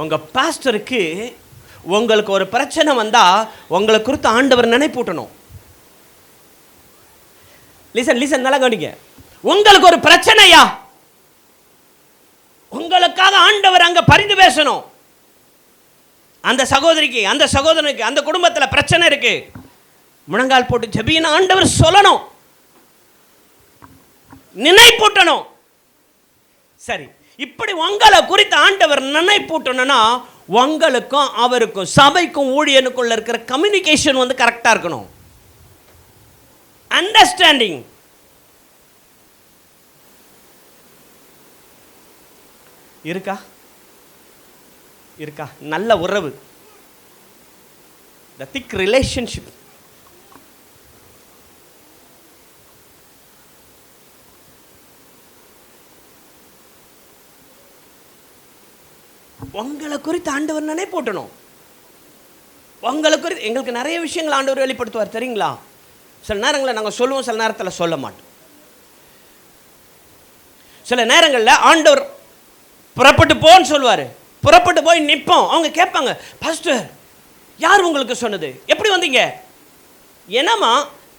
உங்க பாஸ்டருக்கு உங்களுக்கு ஒரு பிரச்சனை வந்தா உங்களை குறித்து ஆண்டவர் நினைப்பூட்டணும். லிசன், நல்லா கவனிங்க. உங்களுக்கு ஒரு பிரச்சனையா, உங்களுக்காக ஆண்டவர் அங்க பரிந்து பேசணும். அந்த சகோதரிக்கு, அந்த சகோதரனுக்கு, அந்த குடும்பத்தில் பிரச்சனை இருக்கு, முழங்கால் போட்டு ஜெபின்னு ஆண்டவர் சொல்லணும், நினைப்பூட்டணும். சரி, இப்படி உங்களை குறித்து ஆண்டவர் நினைப்பூட்டணும்னா உங்களுக்கும் அவருக்கும் சபைக்கும் ஊழியனுக்குள்ள இருக்கிற கம்யூனிகேஷன் வந்து கரெக்டா இருக்கணும். அண்டர்ஸ்டாண்டிங் இருக்கா? நல்ல உறவு, the thick relationship. உங்களை குறித்து ஆண்டவர் நினைப்பூட்டணும். உங்களை குறித்து எங்களுக்கு நிறைய விஷயங்கள் ஆண்டவர் வெளிப்படுத்துவார் தெரியுங்களா? சில நேரங்களில் நாங்கள் சொல்லுவோம், சில நேரத்தில் சொல்ல மாட்டோம். சில நேரங்களில் ஆண்டவர் புறப்பட்டு போன்னு சொல்லுவார், புறப்பட்டு போய் நிற்போம். அவங்க கேட்பாங்க, பாஸ்டர் யார் உங்களுக்கு சொன்னது, எப்படி வந்தீங்க? என்னமா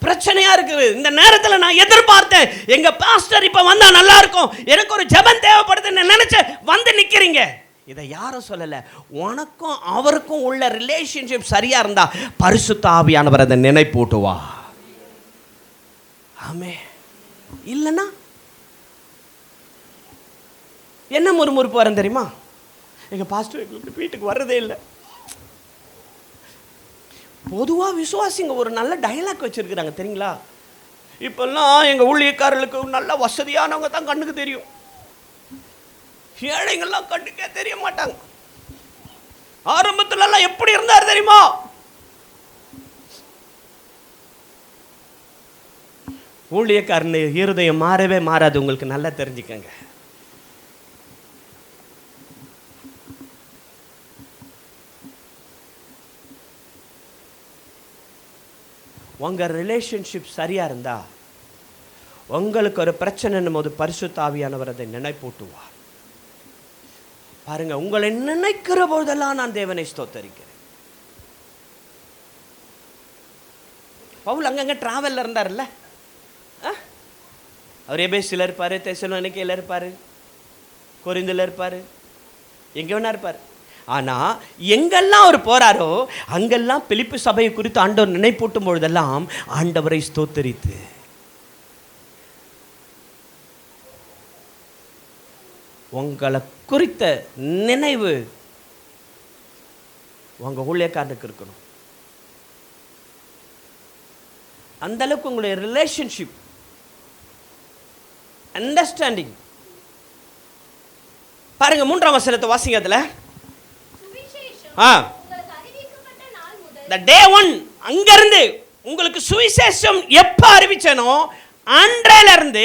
பிரச்சனையா இருக்குது, இந்த நேரத்தில் நான் எதிர்பார்க்க எதிர்பார்த்தேன், எங்க பாஸ்டர் இப்ப வந்தா நல்லா இருக்கும், எனக்கு ஒரு ஜெபம் தேவைப்படுதுன்னு நினைச்சு வந்து நிக்கிறீங்க. இதை யாரும் சொல்லல. உனக்கும் அவருக்கும் உள்ள ரிலேஷன்ஷிப் சரியா இருந்தா பரிசுத்த ஆவியானவர் அதை நினைப்பூட்டுவா. ஆமே. இல்லைன்னா என்ன முறுமுறுப்பு வரும் தெரியுமா? எங்க பாஸ்டர் எங்களுக்கு வீட்டுக்கு வர்றதே இல்லை. பொதுவாக விசுவாசிங்க ஒரு நல்ல டயலாக் வச்சிருக்கிறாங்க தெரியுங்களா? இப்பெல்லாம் எங்க ஊழியக்காரர்களுக்கு நல்ல வசதியானவங்க தான் கண்ணுக்கு தெரியும், ஏழைங்கள்லாம் கண்ணுக்கே தெரிய மாட்டாங்க. ஆரம்பத்துல எல்லாம் எப்படி இருந்தார் தெரியுமா? ஊழியக்காரன் இருதயம் மாறவே மாறாது, உங்களுக்கு நல்லா தெரிஞ்சுக்கங்க. உங்கள் ரிலேஷன்ஷிப் சரியாக இருந்தால் உங்களுக்கு ஒரு பிரச்சனைன்னும் போது பரிசுத்த ஆவியானவர் அதை நினைப்பூட்டுவார். பாருங்க, உங்களை நினைக்கிற போதெல்லாம் நான் தேவனை ஸ்தோத்தரிக்கிறேன். பவுல் அங்கங்கே டிராவலில் இருந்தார்ல, அவர் எபேசில் இருப்பார், தெசலோனிக்கேல இருப்பார், கொரிந்தில் இருப்பார், எங்கே வேணா இருப்பார். ஆனால் எங்கெல்லாம் அவர் போகிறாரோ அங்கெல்லாம் பிலிப்பு சபையை குறித்து ஆண்டவர் நினைப்பூட்டும் பொழுதெல்லாம் ஆண்டவரை ஸ்தோத்தரித்து, உங்களை குறித்த நினைவு உங்க ஊழியக்காரனுக்கு இருக்கணும். அந்த அளவுக்கு உங்களுடைய ரிலேஷன்ஷிப், அண்டர்ஸ்டாண்டிங். பாருங்க 3ஆம் வசனத்தை வாசிங்க. அதுல the day one அங்கிருந்து உங்களுக்கு சுவிசேஷம் எப்ப அறிவிச்சனோ அன்றையில இருந்து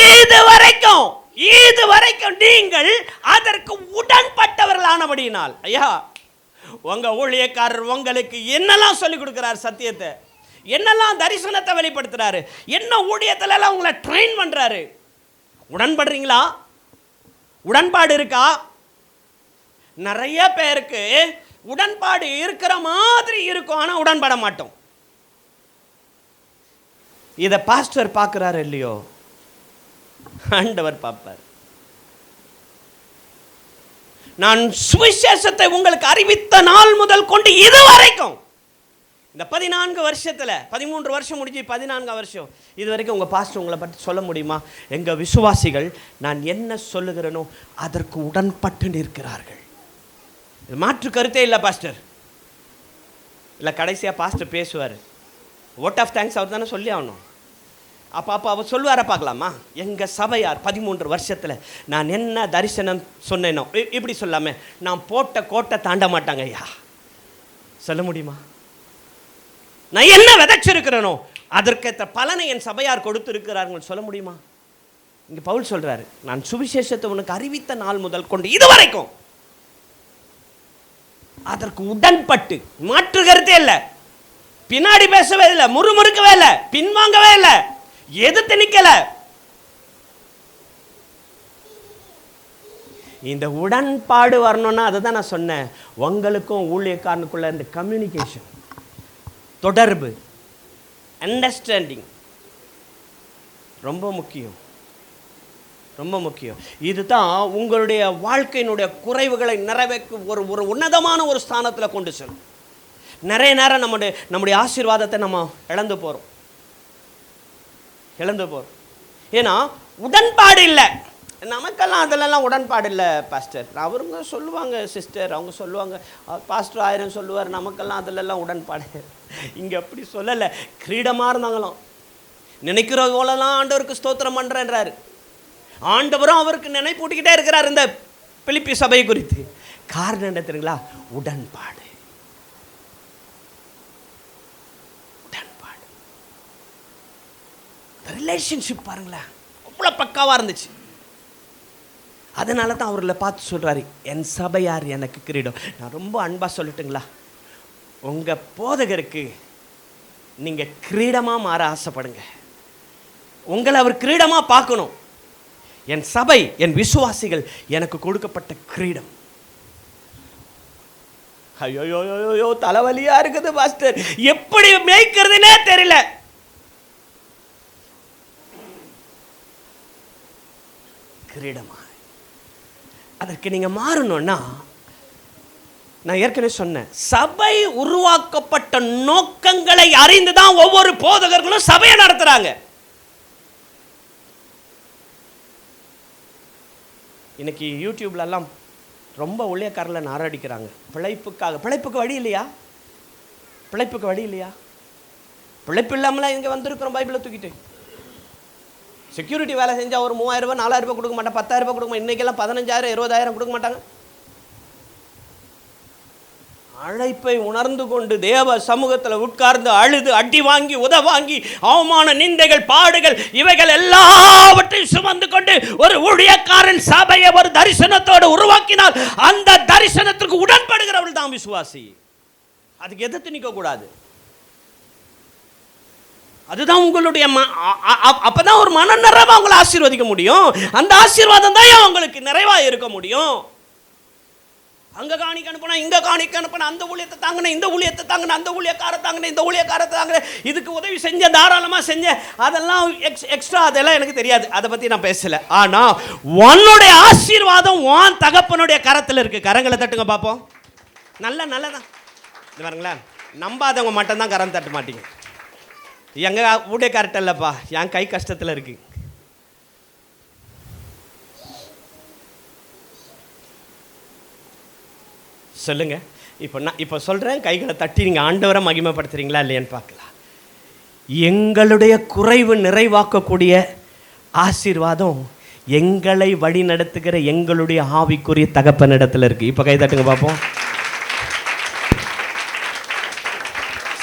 இதுவரைக்கும் நீங்கள் அதற்கு உடன்பட்டவர்களானபடியினால். ஐயா, உங்க ஊழியக்காரர் உங்களுக்கு என்னெல்லாம் சொல்லிக் கொடுக்கிறார், சத்தியத்தை என்னெல்லாம் தரிசனத்தை வெளிப்படுத்துறாரு, என்ன ஊழியத்துல எல்லாம் உங்களை ட்ரெயின் பண்றாரு, உடன்படுறீங்களா? உடன்பாடு இருக்கா? நிறைய பேருக்கு உடன்பாடு இருக்கிற மாதிரி இருக்கும், ஆனா உடன்பட மாட்டோம். இத பாஸ்டர் பார்க்கிறாரு இல்லையோ, ஆண்டவர் பார்ப்பார். நான் சுவிசேஷத்தை உங்களுக்கு அறிவித்த நாள் முதல் கொண்டு இதுவரைக்கும், இந்த 14 வருஷத்துல 13 வருஷம் முடிஞ்சு 14 வருஷம் இது வரைக்கும் உங்க பாஸ்டர் உங்களை பற்றி சொல்ல முடியுமா? எங்க விசுவாசிகள் நான் என்ன சொல்லுகிறேனோ அதற்கு உடன்பட்டு நிற்கிறார்கள். மாற்று கருத்தே இல்லை பாஸ்டர். இல்லை, கடைசியாக பாஸ்டர் பேசுவார், ஓட் ஆஃப் தேங்க்ஸ் அவர் தானே சொல்லி ஆகணும். அப்போ அவர் சொல்லுவார பார்க்கலாமா? எங்கள் சபையார் 13 வருஷத்தில் நான் என்ன தரிசனம் சொன்னேனோ இப்படி சொல்லாமல் நான் போட்ட கோட்டை தாண்ட மாட்டாங்க. ஐயா, சொல்ல முடியுமா? நான் என்ன விதைச்சிருக்கிறேனோ அதற்கேற்ற பலனை என் சபையார் கொடுத்திருக்கிறார்கள் சொல்ல முடியுமா? இங்கே பவுல் சொல்கிறாரு, நான் சுவிசேஷத்தை உனக்கு அறிவித்த நாள் முதல் கொண்டு இதுவரைக்கும் அதற்கு உடன்பட்டு, மாற்று கருத்தே இல்லை, பின்னாடி பேசவே இல்லை, முறுமுறுக்கவே இல்லை, பின்வாங்கவே இல்லை, எதிர்த்து நிக்கல. இந்த உடன்பாடு வரணும்னா அதை தான் நான் சொன்னேன், உங்களுக்கும் ஊழியக்காரனுக்குள்ள இந்த கம்யூனிகேஷன், தொடர்பு, அண்டர்ஸ்டாண்டிங் ரொம்ப முக்கியம், ரொம்ப முக்கியம். இதுதான் உங்களுடைய வாழ்க்கையினுடைய குறைவுகளை நிறைவேற்ற ஒரு உன்னதமான ஒரு ஸ்தானத்தில் கொண்டு செல்லும். நிறைய நேரம் நம்முடைய ஆசீர்வாதத்தை நம்ம இழந்து போகிறோம். ஏன்னா உடன்பாடு இல்லை. நமக்கெல்லாம் அதிலெல்லாம் உடன்பாடு இல்லை பாஸ்டர். அவருங்க சொல்லுவாங்க, சிஸ்டர் அவங்க சொல்லுவாங்க, பாஸ்டர் 1000 சொல்லுவார், நமக்கெல்லாம் அதிலெல்லாம் உடன்பாடு. இங்கே அப்படி சொல்லலை. கிரீடமாக இருந்தாங்களாம், நினைக்கிற போலலாம் ஆண்டவருக்கு ஸ்தோத்திரம் பண்ணுறேன்றாரு. ஆண்டவரும் அவருக்கு நினைப்பூட்டிக்கிட்டே இருக்கிறார் இந்த பிலிப்பி சபை குறித்து. காரணம் என்ன தெரியுங்களா? உடன்பாடு. ரிலேஷன்ஷிப் பாருங்களேன், அவ்வளோ பக்காவாக இருந்துச்சு. அதனால தான் அவர்களை பார்த்து சொல்கிறாரு, என் சபையார் எனக்கு கிரீடம். நான் ரொம்ப அன்பாக சொல்லட்டுங்களா, உங்கள் போதகருக்கு நீங்கள் கிரீடமாக மாற ஆசைப்படுங்க. உங்களை அவர் கிரீடமாக பார்க்கணும். என் சபை, என் விசுவாசிகள் எனக்கு கொடுக்கப்பட்ட கிரீடம். ஐயோ தலைவலியா இருக்குது பாஸ்டர், எப்படி மேய்க்கிறதுனே தெரியல. கிரீடமாக. அதற்கு நீங்கள் மாறணும்னா, நான் ஏற்கனவே சொன்னேன், சபை உருவாக்கப்பட்ட நோக்கங்களை அறிந்து தான் ஒவ்வொரு போதகர்களும் சபையை நடத்துறாங்க. இன்னைக்கு யூடியூப்லலாம் ரொம்ப ஊழியக்காரர்களை நாரடிக்கிறாங்க. பிழைப்புக்கு வழி இல்லையா? பிழைப்புக்கு வழி இல்லையா? பிழைப்பு இல்லாமலாம் இங்கே வந்திருக்கிறோம் பைபிளை தூக்கிட்டு. செக்யூரிட்டி வேலை செஞ்சால் ஒரு 3000 ரூபாய் 4000 ரூபாய் கொடுக்க மாட்டாங்க, 10,000 ரூபாய் கொடுக்க மாட்டாங்க. இன்றைக்கெல்லாம் 15,000 20,000 கொடுக்க மாட்டாங்க. அழைப்பை உணர்ந்து கொண்டு தேவ சமூகத்தில் உட்கார்ந்து அழுது அடி வாங்கி உதவாங்கி அவமான நிந்தைகள் பாடுகள் இவைகள் எல்லாவற்றையும் சுமந்து கொண்டு ஒரு ஊழியக்காரன் சபையை ஒரு தரிசனத்தோடு உருவாக்கினால் அந்த தரிசனத்திற்கு உடன்படுகிறவள் தான் விசுவாசி. அதுக்கு எதிர்த்து நிற்க கூடாது. அதுதான் உங்களுடைய அப்பதான் ஒரு மன நிறைவா உங்களை ஆசீர்வதிக்க முடியும். அந்த ஆசீர்வாதம் தான் உங்களுக்கு நிறைவா இருக்க முடியும். அங்க காணிக்க அனுப்பினா இங்க காணிக்க அனுப்பினா, அந்த ஊழியத்தை தாங்கின இந்த ஊழியத்தை தாங்கின, அந்த ஊழியக்கார தாங்கின இந்த ஊழியக்காரத்தை தாங்கின, இதுக்கு உதவி செஞ்ச தாராளமா செஞ்ச, அதெல்லாம் எக்ஸ்ட்ரா, அதெல்லாம் எனக்கு தெரியாது, அதை பத்தி நான் பேசல. ஆனா உன்னுடைய ஆசீர்வாதம் உன் தகப்பனுடைய கரத்தில் இருக்கு. கரங்களை தட்டுங்க பார்ப்போம். நல்லதான் இது பாருங்களேன். நம்பாதவங்க மட்டும்தான் கரம் தட்ட மாட்டீங்க. எங்க ஊழியக்காரட்ட இல்லப்பா, என் கை கஷ்டத்தில் இருக்கு. சொல்லுங்க. இப்போ சொல்றேன், கைகளை தட்டி நீங்க ஆண்டவரை மகிமைப்படுத்துறீங்களா இல்லையான்னு பார்க்கலாம். எங்களுடைய குறைவு நிறைவாக்கக்கூடிய ஆசீர்வாதம் எங்களை வழி நடத்துகிற எங்களுடைய ஆவிக்குரிய தகப்பனிடத்தில் இருக்கு. இப்போ கை தட்டுங்க பார்ப்போம்.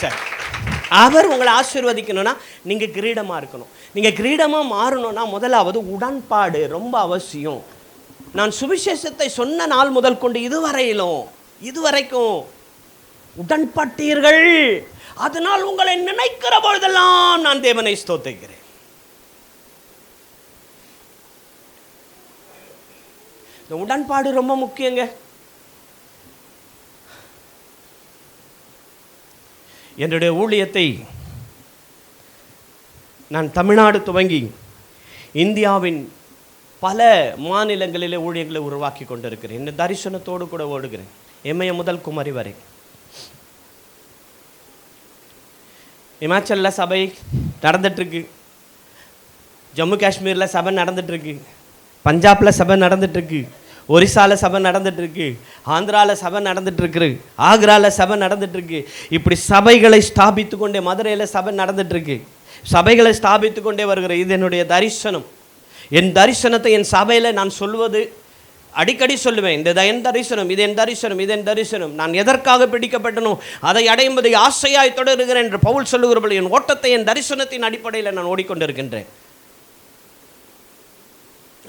சரி, அவர் உங்களை ஆசீர்வதிக்கணும்னா நீங்கள் கிரீடமாக இருக்கணும். நீங்கள் கிரீடமாக மாறணும்னா முதலாவது உடன்பாடு ரொம்ப அவசியம். நான் சுவிசேஷத்தை சொன்ன நாள் முதல் கொண்டு இதுவரைக்கும் உடன்பட்டீர்கள், அதனால் உங்களை நினைக்கிற பொழுதெல்லாம் நான் தேவனை ஸ்தோத்திரிக்கிறேன். இந்த உடன்பாடு ரொம்ப முக்கியங்க. என்னுடைய ஊழியத்தை நான் தமிழ்நாடு துவங்கி இந்தியாவின் பல மாநிலங்களிலே ஊழியர்களை உருவாக்கி கொண்டிருக்கிறேன். இந்த தரிசனத்தோடு கூட ஓடுகிறேன், இமய முதல் குமரி வரை. இமாச்சலில் சபை நடந்துட்டுருக்கு, ஜம்மு காஷ்மீரில் சபை நடந்துட்டுருக்கு, பஞ்சாபில் சபை நடந்துட்டுருக்கு, ஒரிசாவில் சபை நடந்துட்டுருக்கு, ஆந்திராவில் சபை நடந்துட்டுருக்கு, ஆக்ராவில் சபை நடந்துட்டுருக்கு. இப்படி சபைகளை ஸ்தாபித்து கொண்டே, மதுரையில் சபை நடந்துட்டுருக்கு, சபைகளை ஸ்தாபித்து கொண்டே வருகிறேன். இது என்னுடைய தரிசனம். என் தரிசனத்தை என் சபையில் நான் சொல்வது அடிக்கடி சொல்லுவேன். இந்த என் தரிசனம், இது என் தரிசனம், இது என் தரிசனம். நான் எதற்காக பிடிக்கப்பட்டனும் அதை அடையும்பதை ஆசையாய் தொடருகிறேன் என்று பவுல் சொல்லுகிறபடி என் ஓட்டத்தை என் தரிசனத்தின் அடிப்படையில் நான் ஓடிக்கொண்டிருக்கின்றேன்.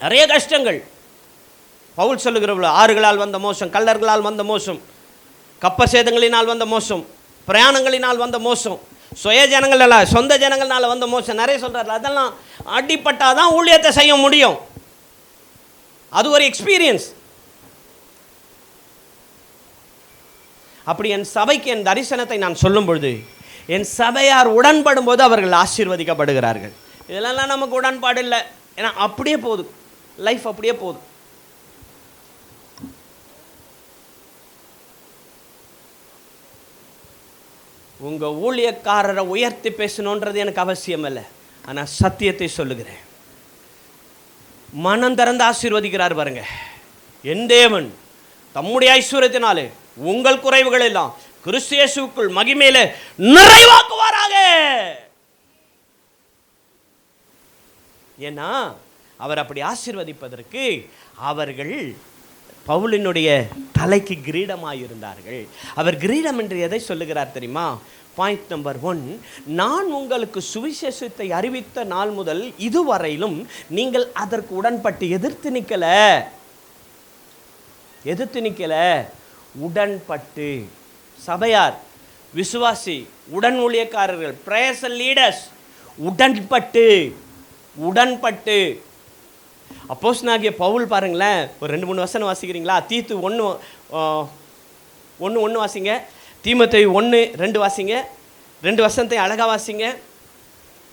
நிறைய கஷ்டங்கள். பவுல் சொல்லுகிறவர்கள் ஆறுகளால் வந்த மோசம், கல்லர்களால் வந்த மோசம், கப்பல் சேதங்களினால் வந்த மோசம், பிரயாணங்களினால் வந்த மோசம், சுய ஜனங்கள் அல்ல சொந்த ஜனங்கள்னால வந்த மோசம் நிறைய சொல்கிறார்கள். அதெல்லாம் அடிப்பட்டாதான் ஊழியத்தை செய்ய முடியும். அது ஒரு எக்ஸ்பீரியன்ஸ். அப்படி என் சபைக்கு என் தரிசனத்தை நான் சொல்லும் பொழுது என் சபையார் உடன்படும் போது அவர்கள் ஆசீர்வதிக்கப்படுகிறார்கள். இதெல்லாம் நமக்கு உடன்பாடு இல்லை, ஏன்னா அப்படியே போதும், லைஃப் அப்படியே போதும். உங்கள் ஊழியக்காரரை உயர்த்தி பேசணுன்றது எனக்கு அவசியம் இல்லை, ஆனால் சத்தியத்தை சொல்லுகிறேன். மனம் திறந்து ஆசீர்வதிக்கிறார் பாருங்க. என் தேவன் தம்முடைய ஐஸ்வர்யத்தினாலே உங்கள் குறைவுகள் எல்லாம் கிறிஸ்து இயேசுவுக்குள் மகிமையிலே நிறைவாக்குவாராக. ஏன்னா அவர் அப்படி ஆசீர்வதிப்பதற்கு அவர்கள் பவுலினுடைய தலைக்கு கிரீடமாயிருந்தார்கள். அவர் கிரீடம் என்று எதை சொல்லுகிறார் தெரியுமா? பாயிண்ட் நம்பர் 1, நான் உங்களுக்கு சுவிசேஷத்தை அறிவித்த நாள் முதல் இதுவரையிலும் நீங்கள் அதற்கு உடன்பட்டு எதிர்த்து நிற்கல, உடன்பட்டு. சபையார், விசுவாசி, உடன் ஊழியக்காரர்கள், பிரேயர்ஸ் லீடர்ஸ் உடன்பட்டு. அப்போஸ்தலனாகிய பவுல் பாருங்களேன், ஒரு 2-3 வசனம் வாசிக்கிறீங்களா? தீத்து 1:1 வாசிங்க, தீமோத்தேயு 1:2 வாசிங்க, 2 வசனத்தை அழகாக வாசிங்க.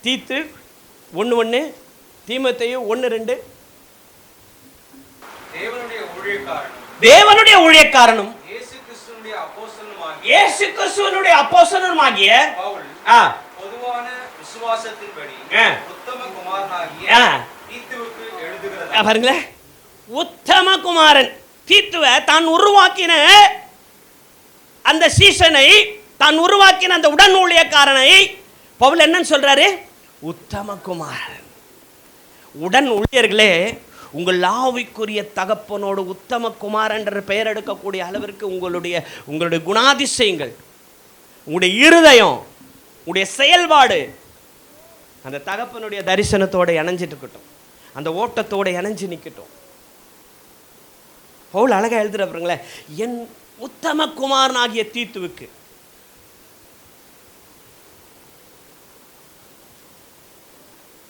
தீத்து 1:1, தீமோத்தேயு 1:2. தேவனுடைய ஊழியக்காரனும் இயேசு கிறிஸ்துவினுடைய அப்போஸ்தலனுமாகிய பொதுவான விசுவாசத்தின்படி உத்தம குமாரனாகிய தீத்துவுக்கு எழுதுகிறது. பாருங்களேன், உத்தம குமாரன் தீத்துவ தான் உருவாக்கின அந்த சீசனை, தான் உருவாக்கின அந்த உடன் ஊழியக்காரனை பவுல் என்னன்னு சொல்றாரு? உத்தம குமாரன். உடன் ஊழியர்களே, உங்கள் ஆவிக்குரிய தகப்பனோடு உத்தம குமாரன் என்ற பெயர் எடுக்கக்கூடிய அளவிற்கு உங்களுடைய குணாதிசயங்கள், உங்களுடைய இருதயம், உங்களுடைய செயல்பாடு அந்த தகப்பனுடைய தரிசனத்தோடு இணைஞ்சிட்டு இருக்கட்டும், அந்த ஓட்டத்தோடு இணைஞ்சு நிற்கட்டும். பவுல் அழகா எழுதுறவங்களே, என் உத்தம குமாரனாகிய தீத்துவுக்கு.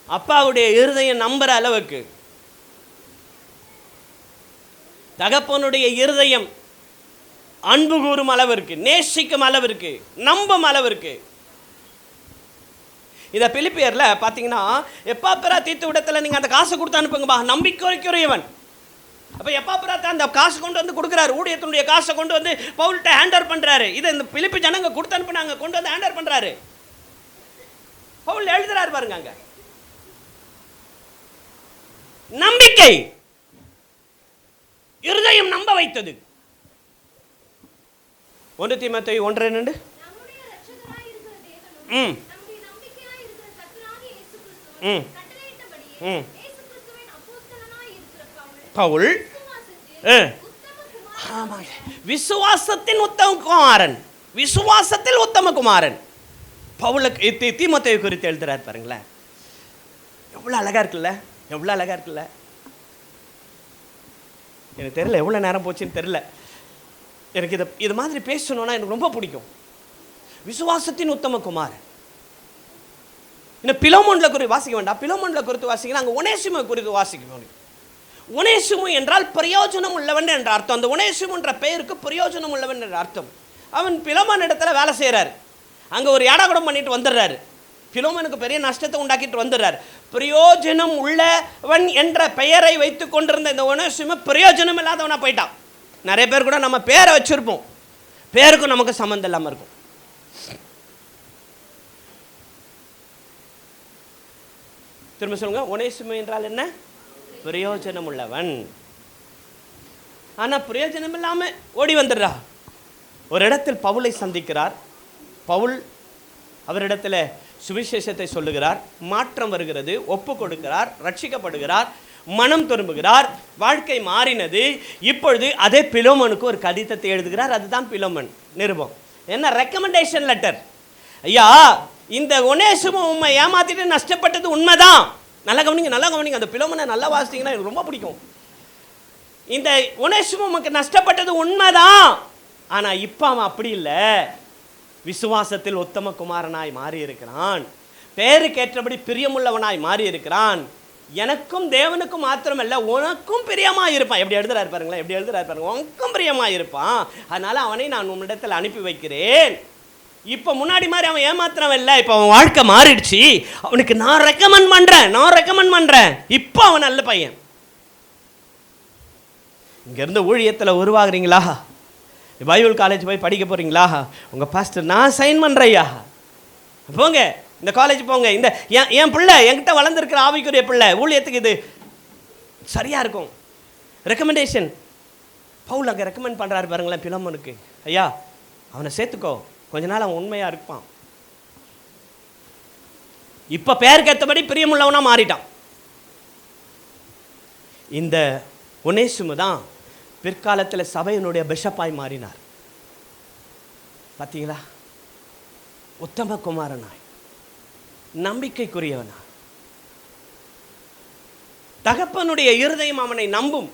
அப்பாவுடைய இருதயம் நம்புற அளவுக்கு, தகப்பனுடைய இருதயம் அன்பு கூறும் அளவிற்கு, நேசிக்கும் அளவிற்கு, நம்பும் அளவிற்கு. இதை பிலிப்பியர்ல பார்த்தீங்கன்னா, எப்பாப்பிரா தீத்து விடத்தில் நீங்கள் அந்த காசை கொடுத்து அனுப்புங்கப்பா, நம்பிக்கைக்குரியவன். அப்போ எப்பாப்பிரா தான் அந்த காசு கொண்டு வந்து கொடுக்குறாரு, ஊழியத்தினுடைய காசை கொண்டு வந்து பவுல்கிட்ட ஹேண்டர் பண்ணுறாரு. இதை இந்த பிலிப்பி ஜனங்க கொடுத்து அனுப்புனாங்க, கொண்டு வந்து ஹேண்டர் பண்ணுறாரு. பவுல் எழுதுறாரு பாருங்க, அங்க நம்பிக்கை, இருதயம் நம்ப வைத்தது. 1 தீமோத்தேயு 1:2 பவுல் விசுவாசத்தின் உத்தம குமாரன், விசுவாசத்தில் உத்தம குமாரன். பவுலுக்கு தீமோத்தேயு குறித்து எழுதுறார் பாருங்களேன். எவ்வளவு அழகா இருக்குல்ல, எவ்வளவு அழகா இருக்குல்ல. எனக்கு தெரியல எவ்வளோ நேரம் போச்சுன்னு தெரியல. எனக்கு இது மாதிரி பேசணும்னா எனக்கு ரொம்ப பிடிக்கும். விசுவாசத்தின் உத்தம குமாரன். இன்னும் பிலோமோன்ல குறித்து வாசிக்க வேண்டாம், பிலோமோன்ல குறித்து வாசிக்கலாம். அங்கே ஒனேசிமு குறித்து வாசிக்கணும். ஒனேசிமு என்றால் பிரயோஜனம் உள்ளவன் என்ற அர்த்தம். அந்த ஒனேசிமு என்ற பெயருக்கு பிரயோஜனம் உள்ளவன் என்ற அர்த்தம். அவன் பிலோமோன் இடத்துல வேலை செய்கிறார். அங்கே ஒரு ஏடாகுடம் பண்ணிட்டு வந்துடுறாரு. பிலோமோனுக்கு பெரிய நஷ்டத்தை உண்டாக்கிட்டு வந்துடுறார். பிரயோஜனம் உள்ளவன் என்ற பெயரை வைத்து கொண்டிருந்த இந்த ஒனேசிமு பிரயோஜனம் இல்லாதவனா போயிட்டான். நிறைய பேர் கூட நம்ம பேரை வச்சிருப்போம், பேருக்கும் நமக்கு சம்மந்தம் இல்லாமல் இருக்கும். திரும்ப சொல்லுங்க, ஒனேசிமு என்றால் என்ன? பிரயோஜனம் உள்ளவன். ஆனால் பிரயோஜனம் இல்லாமல் ஓடி வந்துடுறா. ஒரு இடத்தில் பவுலை சந்திக்கிறார். பவுல் அவரிடத்தில் சுவிசேஷத்தை சொல்லுகிறார். மாற்றம் வருகிறது, ஒப்பு கொடுக்கிறார், ரட்சிக்கப்படுகிறார், மனம் திரும்புகிறார், வாழ்க்கை மாறினது. இப்பொழுது அதே பிலோமோனுக்கு ஒரு கடிதத்தை எழுதுகிறார். அதுதான் பிலோமோன் நிருபம். என்ன? Recommendation letter. ஐயா, இந்த ஒனேசிமு உண்மை ஏமாத்திட்டு நஷ்டப்பட்டது உண்மைதான். நல்லா கவனிங்க, நல்லா கவனிங்க. அந்த பிலோமோனை நல்லா வாசித்தீங்கன்னா எனக்கு ரொம்ப பிடிக்கும். இந்த ஒனேசிமு உமக்கு நஷ்டப்பட்டது உண்மைதான். ஆனால் இப்போ அவன் அப்படி இல்லை, விசுவாசத்தில் உத்தம குமாரனாய் மாறி இருக்கிறான், பேருக்கு ஏற்றபடி பிரியமுள்ளவனாய் மாறி இருக்கிறான். எனக்கும் தேவனுக்கும் மாத்திரமல்ல, உனக்கும் பிரியமாக இருப்பான். எப்படி எழுதுறாரு பாருங்களேன், எப்படி எழுதுறாரு பாருங்க. உனக்கும் பிரியமாக இருப்பான். அதனால அவனை நான் உன்னிடத்தில் அனுப்பி வைக்கிறேன். இப்போ முன்னாடி மாதிரி அவன் ஏமாத்திரவன் இல்லை, இப்போ அவன் வாழ்க்கை மாறிடுச்சு. அவனுக்கு நான் ரெக்கமெண்ட் பண்ணுறேன். இப்போ அவன் நல்ல பையன். இங்கேருந்து ஊழியத்தில் உருவாகுறீங்களா? பைபிள் காலேஜ் போய் படிக்க போகிறீங்களா? உங்கள் பாஸ்டர் நான் சைன் பண்ணுறையா, போங்க இந்த காலேஜ் போங்க. இந்த என் பிள்ளை என்கிட்ட வளர்ந்துருக்கிற ஆவிக்குரிய பிள்ளை, ஊழியத்துக்கு இது சரியாக இருக்கும். ரெக்கமெண்டேஷன். பவுல் அங்கே ரெக்கமெண்ட் பண்ணுறாரு பாருங்களேன் பிலோமோனுக்கு. ஐயா, அவனை சேர்த்துக்கோ, கொஞ்ச நாள் அவன் உண்மையாக இருப்பான். இப்போ பேருக்கு ஏற்றபடி பிரியமுள்ளவனாக மாறிட்டான். இந்த ஒனேசிமு தான் பிற்காலத்தில் சபையினுடைய பிஷப்பாய் மாறினார். பார்த்தீங்களா? உத்தம குமாரனாய், நம்பிக்கைக்குரியவனா. தகப்பனுடைய இருதயம் அவனை நம்பும்.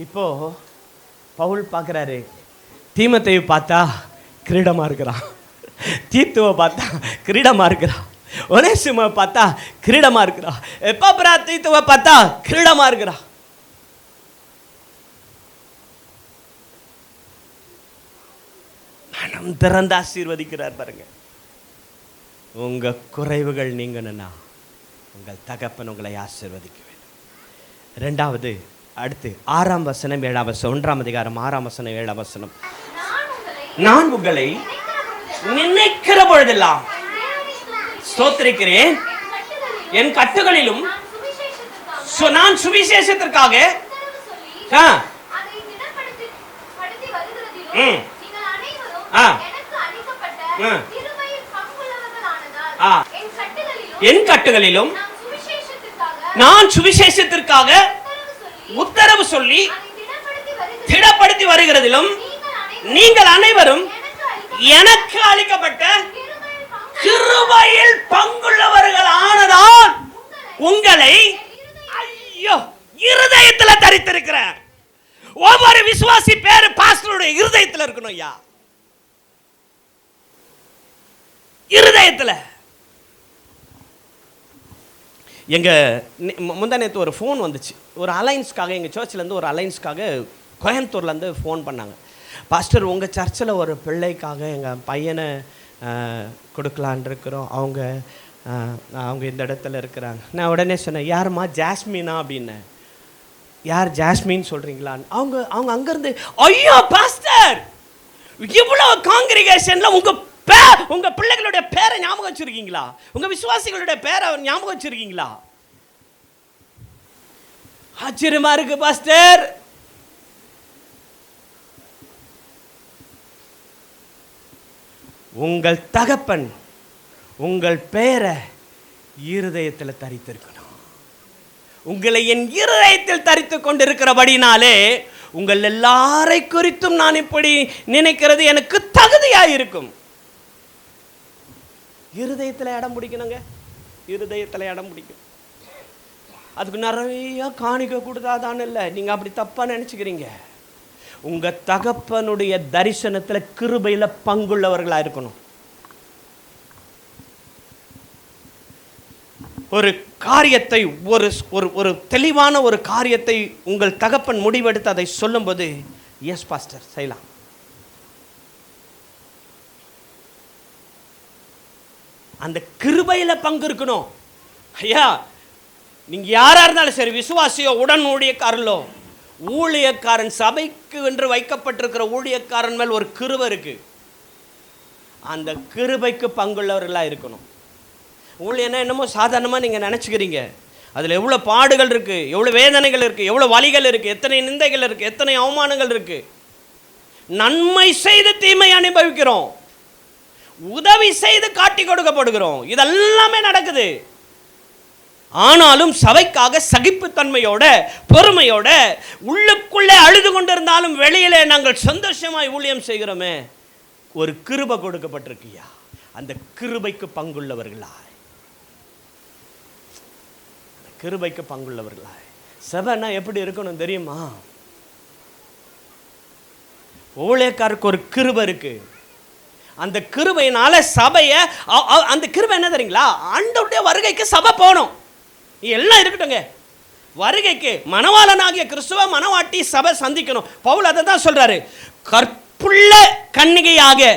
இப்போ பவுல் பார்க்குறாரு, தீமோத்தேயு பார்த்தா கிரீடமாக இருக்கிறான், தீத்துவை பார்த்தா கிரீடமாக இருக்கிறான், ஒனேசிமுவை பார்த்தா கிரீடமாக இருக்கிறான், எப்பாப்ரா தீத்துவை பார்த்தா கிரீடமாக இருக்கிறான். மனம் திறந்து ஆசீர்வதிக்கிறார் பாருங்க. உங்க குறைவுகள் நீங்கணும்னா உங்கள் தகப்பன் உங்களை ஆசீர்வதிக்க வேண்டும். ரெண்டாவது, அடுத்து 6ஆம் வசனம் 7ஆம் வசனம், 1ஆம் அதிகாரம் 6ஆம் வசனம் 7ஆம் வசனம். நான் உங்களை நினைக்கிற பொழுதெல்லாம் ஸ்தோத்திரிக்கிறேன், என் கட்டுகளிலும் நான் சுவிசேஷத்திற்காக என் கட்டுகளிலும் நான் சுவிசேஷத்திற்காக உத்தரவு சொல்லி திடப்படுத்தி வருகிறதிலும் நீங்கள் அனைவரும் எனக்கு அளிக்கப்பட்ட கிருபையில் பங்குள்ளவர்கள் ஆனதால் உங்களை இருதயத்தில் தரித்திருக்கிறேன். ஒவ்வொரு விசுவாசி பேரு பாஸ்டருடைய இருதயத்தில் இருக்கணும் ஐயா. இருதயத்தில். எங்க முந்தா நேற்று ஒரு ஃபோன் வந்துச்சு. ஒரு அலைன்ஸ்க்காக, எங்கள் சர்ச்சிலேருந்து ஒரு அலைன்ஸ்க்காக கோயம்புத்தூர்லேருந்து ஃபோன் பண்ணாங்க. பாஸ்டர், உங்கள் சர்ச்சில் ஒரு பிள்ளைக்காக எங்கள் பையனை கொடுக்கலான் இருக்கிறோம், அவங்க இந்த இடத்துல இருக்கிறாங்க. நான் உடனே சொன்னேன், யாரும்மா? ஜாஸ்மினா அப்படின்னேன். யார் ஜாஸ்மின் சொல்கிறீங்களான்னு. அவங்க அங்கேருந்து, ஐயோ பாஸ்டர், இவ்வளோ காங்கிரிகேஷனில் உங்கள் பிள்ளைகளுடைய பேரை ஞாபகம் வச்சுருக்கீங்களா? உங்கள் விசுவாசிகளுடைய பேரை ஞாபகம் வச்சுருக்கீங்களா? ஆச்சரியமா இருக்கு பாஸ்டர். உங்கள் தகப்பன் உங்கள் பெயரை இருதயத்தில் தரித்திருக்கணும். உங்களை என் இருதயத்தில் தரித்து கொண்டிருக்கிறபடினாலே உங்கள் எல்லாரை குறித்தும் நான் இப்படி நினைக்கிறது எனக்கு தகுதியாக இருக்கும். இருதயத்தில் இடம் பிடிக்கணுங்க. இருதயத்தில் இடம் பிடிக்கும். அதுக்கு நிறைய காணிக்க கொடுத்தாதான் இல்லை, நீங்கள் அப்படி தப்பாக நினச்சிக்கிறீங்க. உங்கள் தகப்பனுடைய தரிசனத்தில் கிருபையில் பங்குள்ளவர்களாக இருக்கணும். ஒரு காரியத்தை, ஒரு தெளிவான ஒரு காரியத்தை உங்கள் தகப்பன் முடிவெடுத்து அதை சொல்லும்போது, எஸ் பாஸ்டர் செய்யலாம். அந்த கிருபையில் பங்கு இருக்கணும். ஐயா, நீங்கள் யாராக இருந்தாலும் சரி, விசுவாசியோ உடன் ஊழியக்காரர்களோ, ஊழியக்காரன் சபைக்கு என்று வைக்கப்பட்டிருக்கிற ஊழியக்காரன் மேல் ஒரு கிருபை இருக்கு. அந்த கிருபைக்கு பங்குள்ளவர்களாக இருக்கணும். ஊழியன்னா என்னமோ சாதாரணமாக நீங்கள் நினச்சிக்கிறீங்க. அதில் எவ்வளோ பாடுகள் இருக்குது, எவ்வளோ வேதனைகள் இருக்குது, எவ்வளோ வலிகள் இருக்குது, எத்தனை நிந்தைகள் இருக்குது, எத்தனை அவமானங்கள் இருக்குது. நன்மை செய்து தீமை அனுபவிக்கிறோம், உதவி செய்து காட்டி கொடுக்கப்படுகிறோம், இதெல்லாமே நடக்குது. ஆனாலும் சபைக்காக சகிப்புத்தன்மையோட பொறுமையோட உள்ளுக்குள்ளே அழுது கொண்டிருந்தாலும் வெளியிலே நாங்கள் சந்தோஷமாய் ஊழியம் செய்கிறோமே, ஒரு கிருபை கொடுக்கப்பட்டிருக்கியா. அந்த கிருபைக்கு பங்குள்ளவர்களாய், கிருபைக்கு பங்குள்ளவர்களாய். சபைனா எப்படி இருக்கணும் தெரியுமா? ஊழியக்காரருக்கு ஒரு கிருபை இருக்கு. அந்த கிருபையினால சபையை, அந்த கிருபை என்ன தெரியுங்களா? ஆண்டவருடைய வருகைக்கு சபை போகணும். எல்லாம் இருக்கட்டுங்க, வருகைக்கு மணவாளனாகிய கிறிஸ்துவ மணவாட்டி சபை சந்திக்கணும். பவுல் அதை தான் சொல்றாரு. கற்புள்ள கன்னிகையாக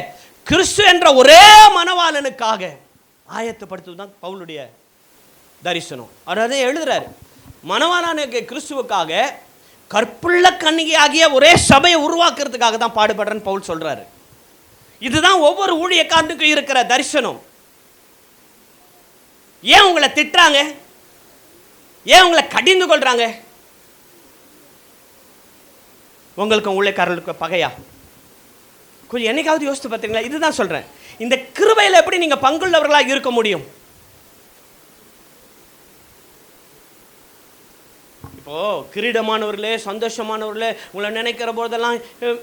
கிறிஸ்து என்ற ஒரே மணவாளனுக்காக ஆயத்தப்படுத்துவது தான் பவுலுடைய தரிசனம். அவர் அதை எழுதுறாரு. மணவாளனுக்கு கிறிஸ்துவுக்காக கற்புள்ள கன்னிகையாகிய ஒரே சபையை உருவாக்குறதுக்காக தான் பாடுபடுறேன்னு பவுல் சொல்றாரு. இதுதான் ஒவ்வொரு ஊழியக்காரனுக்கும் இருக்கிற தரிசனம். ஏன் உங்களை திட்டுறாங்க? ஏன் உங்களை கடிந்து கொள்றாங்க? உங்களுக்கு ஊழியக்காரர்களுக்கு பகையா? கொஞ்சம் என்னைக்காவது யோசித்து பார்த்தீங்களா? இதுதான் சொல்றேன். இந்த கிருபையில் எப்படி நீங்க பங்குள்ளவர்களாக இருக்க முடியும்? இப்போ கிரீடமானவர்களே, சந்தோஷமானவர்களே உங்களை நினைக்கிற போதெல்லாம்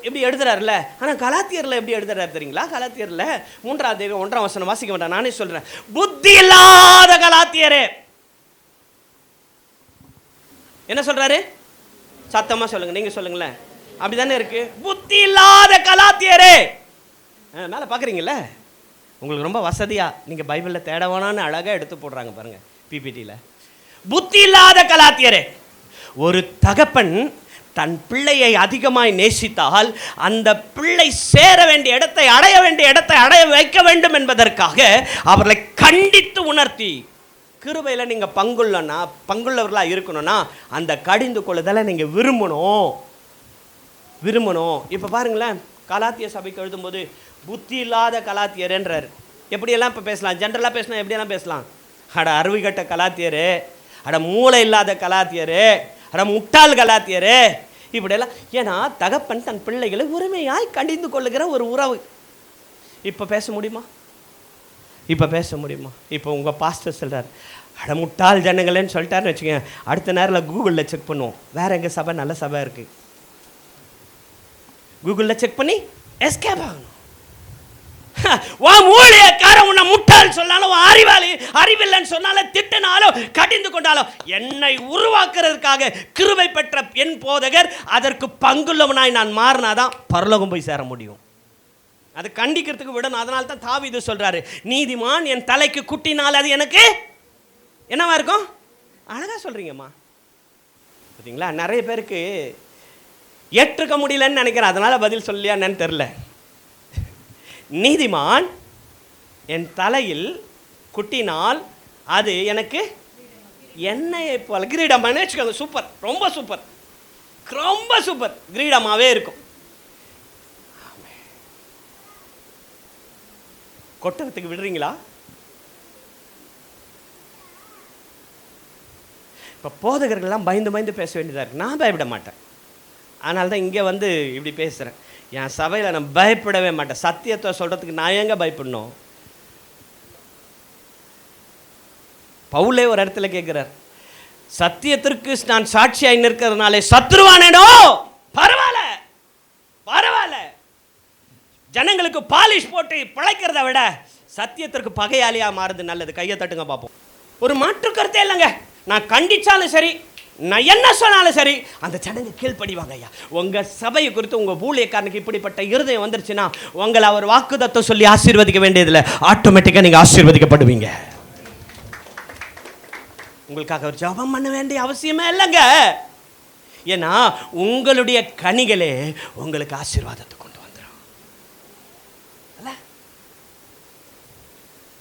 எப்படி எழுதுறாருல. ஆனால் கலாத்தியரில் எப்படி எழுதுறாரு தெரியுங்களா? கலாத்தியரில் 3ஆம் 1ஆம் வசனம் வாசிக்க வேண்டாம், நானே சொல்றேன். புத்தி இல்லாத கலாத்தியரே, என்ன சொல்றாரு? சத்தமா சொல்லுங்க, நீங்க சொல்லுங்களேன். அப்படிதானே இருக்கு. புத்தி இல்லாத கலாத்தியரே, மேல பாக்குறீங்கல்ல, உங்களுக்கு ரொம்ப வசதியா நீங்க பைபிள்ல தேட வேணான்னு அழகா எடுத்து போடுறாங்க பாருங்க பிபிடியில். புத்தி இல்லாத கலாத்தியரே, ஒரு தகப்பன் தன் பிள்ளையை அதிகமாய் நேசித்தால் அந்த பிள்ளை சேர வேண்டிய இடத்தை அடைய வைக்க வேண்டும் என்பதற்காக அவர்களை கண்டித்து உணர்த்தி, கிருபையில் நீங்கள் பங்குள்ளவர்களாக இருக்கணும்னா அந்த கடிந்து கொள்ளுதலை நீங்கள் விரும்பணும். இப்போ பாருங்களேன், கலாத்திய சபைக்கு எழுதும்போது புத்தி இல்லாத கலாத்தியர்ன்றார். எப்படியெல்லாம் இப்போ பேசலாம், ஜென்ரலாக பேசினா எப்படியெல்லாம் பேசலாம்? அட அருவிகட்ட கலாத்தியரு, அட மூளை இல்லாத கலாத்தியரு, அட முட்டாள் கலாத்தியரு, இப்படியெல்லாம். ஏன்னா தகப்பன் தன் பிள்ளைகளை உரிமையாய் கண்டிந்து கொள்ளுகிற ஒரு உறவு. இப்போ பேச முடியுமா? இப்போ உங்கள் பாஸ்டர் சொல்கிறார், அட முட்டாள் ஜனங்களேன்னு சொல்லிட்டாருன்னு வச்சுக்கோங்க, அடுத்த நேரில் கூகுளில் செக் பண்ணுவோம், வேறு எங்கள் சபை நல்ல சபை இருக்குது, கூகுளில் செக் பண்ணி எஸ்கேப் ஆகணும். ஊழியக்காரன் உன்னை முட்டாள் சொன்னாலும், அறிவில்லைன்னு சொன்னாலும், திட்டினாலும், கடிந்து கொண்டாலும், என்னை உருவாக்குறதுக்காக கிருபை பெற்ற என் போதகர் அதற்கு பங்குள்ளவனாய் நான் மாறினாதான் பரலோகம் போய் சேர முடியும். அது கண்டிக்கிறதுக்கு விடணும். அதனால தான் தாவீது சொல்றாரு, நீதிமான் என் தலைக்கு குட்டினால் அது எனக்கு என்னவா இருக்கும்? அழகா சொல்றீங்கம்மா. பார்த்தீங்களா, நிறைய பேருக்கு ஏற்றுக்க முடியலன்னு நினைக்கிறேன், அதனால பதில் சொல்லியா என்னன்னு தெரியல. நீதிமான் என் தலையில் குட்டினால் அது எனக்கு எண்ணெயை போல கிரீடம். சூப்பர், ரொம்ப சூப்பர், ரொம்ப சூப்பர், கிரீடமாவே இருக்கும். கொட்டத்துக்கு விடுறீங்களா? இப்போ போதகர்கள்லாம் பயந்து பேச வேண்டியதாக இருக்கு. நான் பயப்பட மாட்டேன், அதனால தான் இங்கே வந்து இப்படி பேசுகிறேன். என் சபையில் நான் பயப்படவே மாட்டேன். சத்தியத்தை சொல்கிறதுக்கு நான் எங்கே பயப்படணும்? பவுலே ஒரு இடத்துல கேட்குறார், சத்தியத்திற்கு நான் சாட்சியாய் நிற்கிறதுனாலே சத்ருவானேனோ? பரவாயில்ல, ஜனங்களுக்கு பாலிஷ் போட்டு பிழைக்கிறத விட சத்தியத்திற்கு பகையாளியாக மாறுது நல்லது. கையை தட்டுங்க பார்ப்போம். ஒரு மாற்று கருத்தே இல்லைங்க. நான் கண்டிச்சாலும் சரி, நான் என்ன சொன்னாலும் சரி, அந்த ஜனங்க கீழ்ப்படிவாங்க. ஐயா, உங்கள் சபையை குறித்து உங்கள் ஊழியக்காரனுக்கு இப்படிப்பட்ட இருதயம் வந்துருச்சுன்னா உங்களை அவர் வாக்குத்தத்தம் சொல்லி ஆசீர்வதிக்க வேண்டியதில்லை, ஆட்டோமேட்டிக்காக நீங்கள் ஆசீர்வதிக்கப்படுவீங்க. உங்களுக்காக ஒரு ஜெபம் பண்ண வேண்டிய அவசியமே இல்லைங்க. ஏன்னா உங்களுடைய கனிகளே உங்களுக்கு ஆசீர்வாதத்தை கொண்டு வந்துடும்.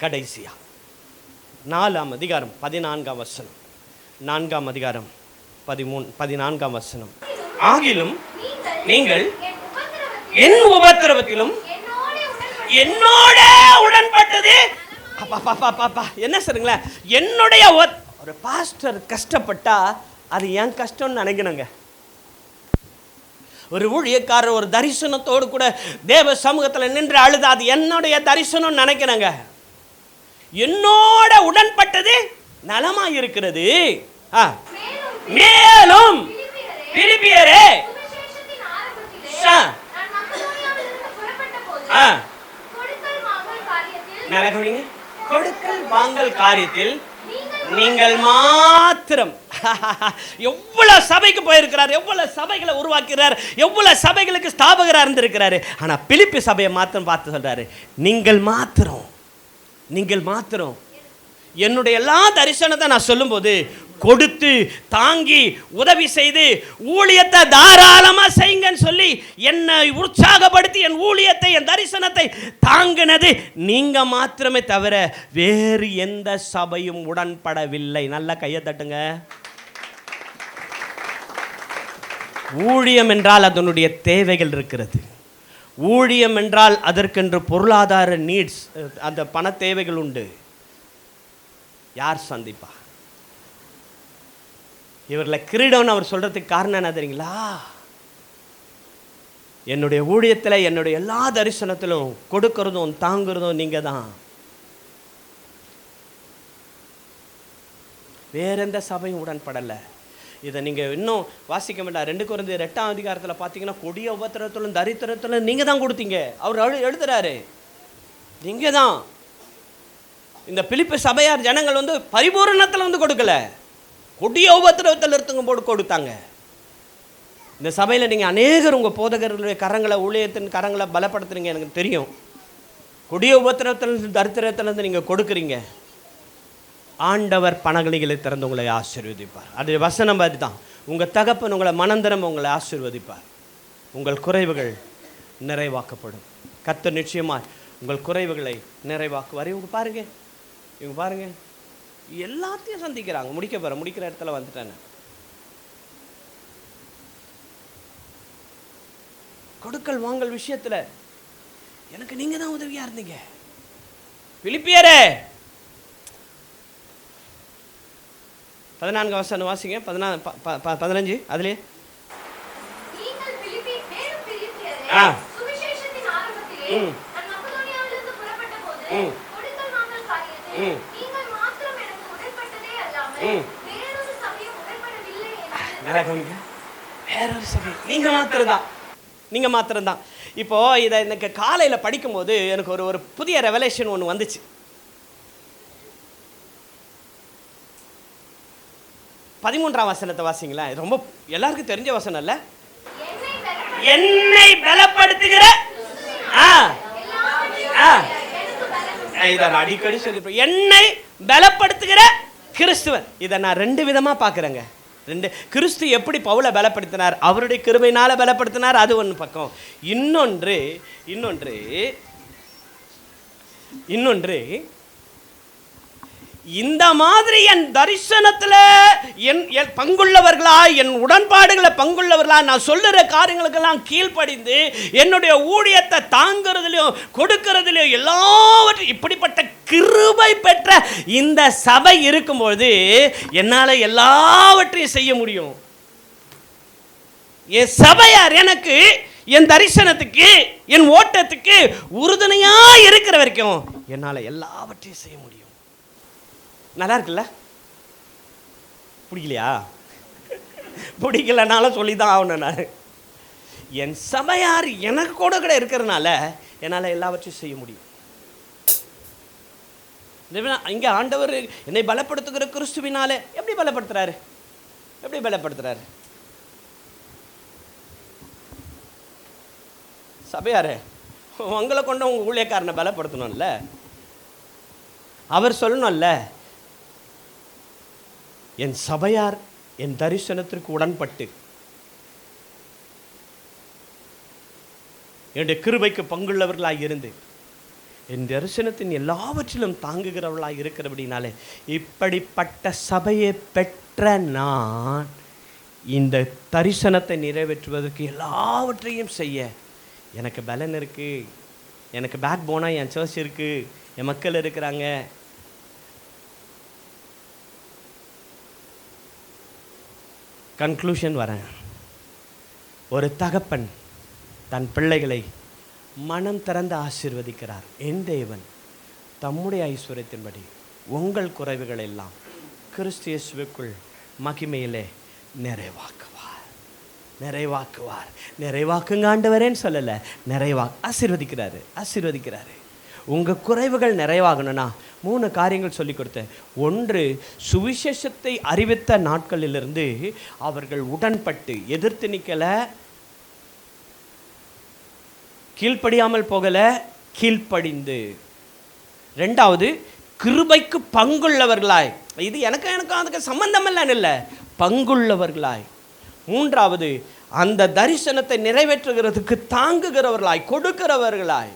கடைசியா 4ஆம் அதிகாரம் 14ஆம் வசனம், 4ஆம் அதிகாரம் 14ஆம் வசனம். ஆகிலும் நீங்கள் என் உபத்திரவத்திலும் என்னோட உடன்பட்டது. என்ன சொல்லுங்களேன், என்னுடைய ஒரு பாஸ்டர் கஷ்டப்பட்டா அது என் கஷ்டம்னு நினைக்கணுங்க. ஒரு ஊழியக்காரர் ஒரு தரிசனத்தோடு கூட தேவ சமூகத்தில் நின்று அழுது அது என்னுடைய தரிசனம் நினைக்கிறேங்க. என்னோட உடன்பட்டது நலமாய் இருக்கிறது. மேலும் பிலிப்பியரே, கொடுக்கல் வாங்கல் காரியத்தில் நீங்கள் மாத்திரம். எவ்வளவு சபைக்கு போயிருக்கிறார், எவ்வளவு சபைகளை உருவாக்கிறார், எவ்வளவு சபைகளுக்கு ஸ்தாபகரா இருந்திருக்கிறாரு. ஆனா பிலிப்பி சபையை மாத்திரம் பார்த்து சொல்றாரு, நீங்கள் மாத்திரம் என்னுடைய எல்லா தரிசனத்தை நான் சொல்லும்போது கொடுத்து தாங்கி உதவி செய்து ஊழியத்தை தாராளமாக செய்யுங்கன்னு சொல்லி என்னை உற்சாகப்படுத்தி என் ஊழியத்தை என் தரிசனத்தை தாங்கினது நீங்க மாத்திரமே தவிர வேறு எந்த சபையும் உடன்படவில்லை. நல்ல கையை தட்டுங்க. ஊழியம் என்றால் அதனுடைய தேவைகள் இருக்கிறது. ஊழியம் என்றால் அதற்கென்று பொருளாதார நீட்ஸ், அந்த பண தேவைகள் உண்டு. யார் சந்திப்பா? இவர்களை கிரீடம்னு அவர் சொல்றதுக்கு காரணம் என்ன தெரியுங்களா? என்னுடைய ஊழியத்தில் என்னுடைய எல்லா தரிசனத்திலும் கொடுக்கறதும் தாங்கிறதும் நீங்க தான். வேற எந்த சபையும் உடன்படலை. இதை நீங்கள் இன்னும் வாசிக்க வேண்டாம். 2 கொரிந்தியர் 8ஆம் அதிகாரத்தில் பார்த்தீங்கன்னா கொடிய உபத்திரத்திலும் தரித்திரத்திலும் நீங்கள் தான் கொடுத்தீங்க. அவர் எழுதுறாரு, நீங்கள் தான். இந்த பிலிப்பி சபையார் ஜனங்கள் வந்து பரிபூரணத்தில் வந்து கொடுக்கல, கொடிய உபத்திரவத்தில் இருந்துங்க போட்டு கொடுத்தாங்க. இந்த சபையில் நீங்கள் அநேகர் உங்கள் போதகர்களுடைய கரங்களை, ஊழியத்தின் கரங்களை பலப்படுத்துறீங்க, எனக்கு தெரியும். கொடிய உபத்திரவத்திலிருந்து தரித்திரத்திலிருந்து நீங்கள் கொடுக்குறீங்க. ஆண்டவர் பணங்களிகளை திறந்து உங்களை ஆசீர்வதிப்பார். அது வசனம் அதுதான். உங்கள் தகப்பன் உங்களை மனந்திரம் உங்களை ஆசீர்வதிப்பார். உங்கள் குறைவுகள் நிறைவாக்கப்படும். கர்த்தர் நிச்சயமாக உங்கள் குறைவுகளை நிறைவாக்குவார். இவங்க பாருங்க எல்லாத்தையும் சந்திக்கிறாங்க. முடிக்கிற இடத்துல வந்துட்டேன். கொடுக்கல் வாங்கல் விஷயத்துல எனக்கு நீங்க தான் உதவியா இருந்தீங்க. பிலிப்பியரே 14 வசனம் வாசிங்க. 15 அதுலயே நீங்க மாத்திரம்தான். இப்போ இதை எனக்கு காலையில் படிக்கும்போது எனக்கு ஒரு புதிய ரெவலேஷன் ஒன்று வந்துச்சு. பதிமூன்றாம் வசனத்தை வாசிங்களா. ரொம்ப எல்லாருக்கும் தெரிஞ்ச வசனம் இல்ல? என்னை பலப்படுத்துகிற இதை அடிக்கடி சொல்லி என்னை பலப்படுத்துகிற கிறிஸ்துவன். இதை நான் 2 விதமா பார்க்குறேங்க. கிறிஸ்து எப்படி பவுலை பலப்படுத்தினார், அவருடைய கிருபையினால பலப்படுத்தினார், அது ஒன்று பக்கம். இன்னொன்று இந்த மாதிரி என் தரிசனத்தில் என் பங்குள்ளவர்களா, என் உடன்பாடுகளை பங்குள்ளவர்களா, நான் சொல்லுற காரியங்களுக்கெல்லாம் கீழ்ப்படிந்து என்னுடைய ஊழியத்தை தாங்கிறதுலையும் கொடுக்கறதுலையும் எல்லாவற்றையும் இப்படிப்பட்ட கிருபை பெற்ற இந்த சபை இருக்கும்போது என்னால் எல்லாவற்றையும் செய்ய முடியும். என் சபையார் எனக்கு என் தரிசனத்துக்கு என் ஓட்டத்துக்கு உறுதுணையா இருக்கிற வரைக்கும் என்னால் எல்லாவற்றையும் செய்ய முடியும். நல்லா இருக்குல்ல? பிடிக்கலையா? பிடிக்கலனாலும் சொல்லிதான் ஆகணும். நான் என் சபையார் எனக்கு கூட இருக்கிறதுனால என்னால் எல்லாவற்றையும் செய்ய முடியும். இங்கே ஆண்டவர் என்னை பலப்படுத்துகிற கிறிஸ்துவினாலே எப்படி பலப்படுத்துறாரு? சபையாரே, உங்களை கொண்டு உங்க ஊழியக்காரனை பலப்படுத்தணும்ல. அவர் சொல்லணும்ல, என் சபையார் என் தரிசனத்திற்கு உடன்பட்டு என்னுடைய கிருபைக்கு பங்குள்ளவர்களாக இருந்து என் தரிசனத்தின் எல்லாவற்றிலும் தாங்குகிறவர்களாக இருக்கிறபடினாலே இப்படிப்பட்ட சபையை பெற்ற நான் இந்த தரிசனத்தை நிறைவேற்றுவதற்கு எல்லாவற்றையும் செய்ய எனக்கு பலன் இருக்கு. எனக்கு பேக் போனா என் சர்ச் இருக்கு, என் மக்கள் இருக்கிறாங்க. கன்க்ளூஷன் வரேன். ஒரு தகப்பன் தன் பிள்ளைகளை மனம் திறந்து ஆசீர்வதிக்கிறார். என் தேவன் தம்முடைய ஐஸ்வர்யத்தின்படி உங்கள் குறைவுகள் எல்லாம் கிறிஸ்து இயேசுவுக்குள் மகிமையிலே நிறைவாக்குவார். நிறைவாக்குங்க ஆண்டவரேன்னு சொல்லலை, ஆசீர்வதிக்கிறாரு. உங்கள் குறைவுகள் நிறைவாகணும்னா 3 காரியங்கள் சொல்லி கொடுத்தேன். 1, சுவிசேஷத்தை அறிவித்த நாட்களிலிருந்து அவர்கள் உடன்பட்டு எதிர்த்து நிற்கலை, கீழ்ப்படியாமல் போகலை, கீழ்ப்படிந்து. 2வது, கிருபைக்கு பங்குள்ளவர்களாய், இது எனக்கு அதுக்கு சம்பந்தமெல்லாம் இல்லை, பங்குள்ளவர்களாய். 3வது, அந்த தரிசனத்தை நிறைவேற்றுகிறதுக்கு தாங்குகிறவர்களாய், கொடுக்கிறவர்களாய்.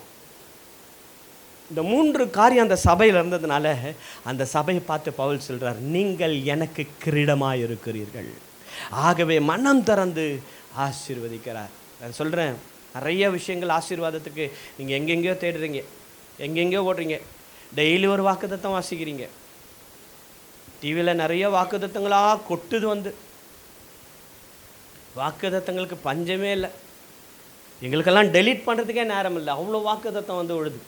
இந்த 3 காரியம் அந்த சபையில் இருந்ததுனால அந்த சபையை பார்த்து பவுல் சொல்றார், நீங்கள் எனக்கு கிரீடமாக இருக்கிறீர்கள். ஆகவே மனம் திறந்து ஆசீர்வதிக்கிறார். நான் சொல்கிறேன், நிறைய விஷயங்கள் ஆசீர்வாதத்துக்கு நீங்கள் எங்கெங்கேயோ தேடுறீங்க, எங்கெங்கேயோ ஓடுறீங்க. டெய்லி ஒரு வாக்குத்தத்தம் வாசிக்கிறீங்க, டிவியில் நிறைய வாக்குத்தத்தங்களாக கொட்டுது. வாக்குத்தத்தங்களுக்கு பஞ்சமே இல்லை. எங்களுக்கெல்லாம் டெலீட் பண்ணுறதுக்கே நேரம் இல்லை, அவ்வளோ வாக்குத்தத்தம் விழுது.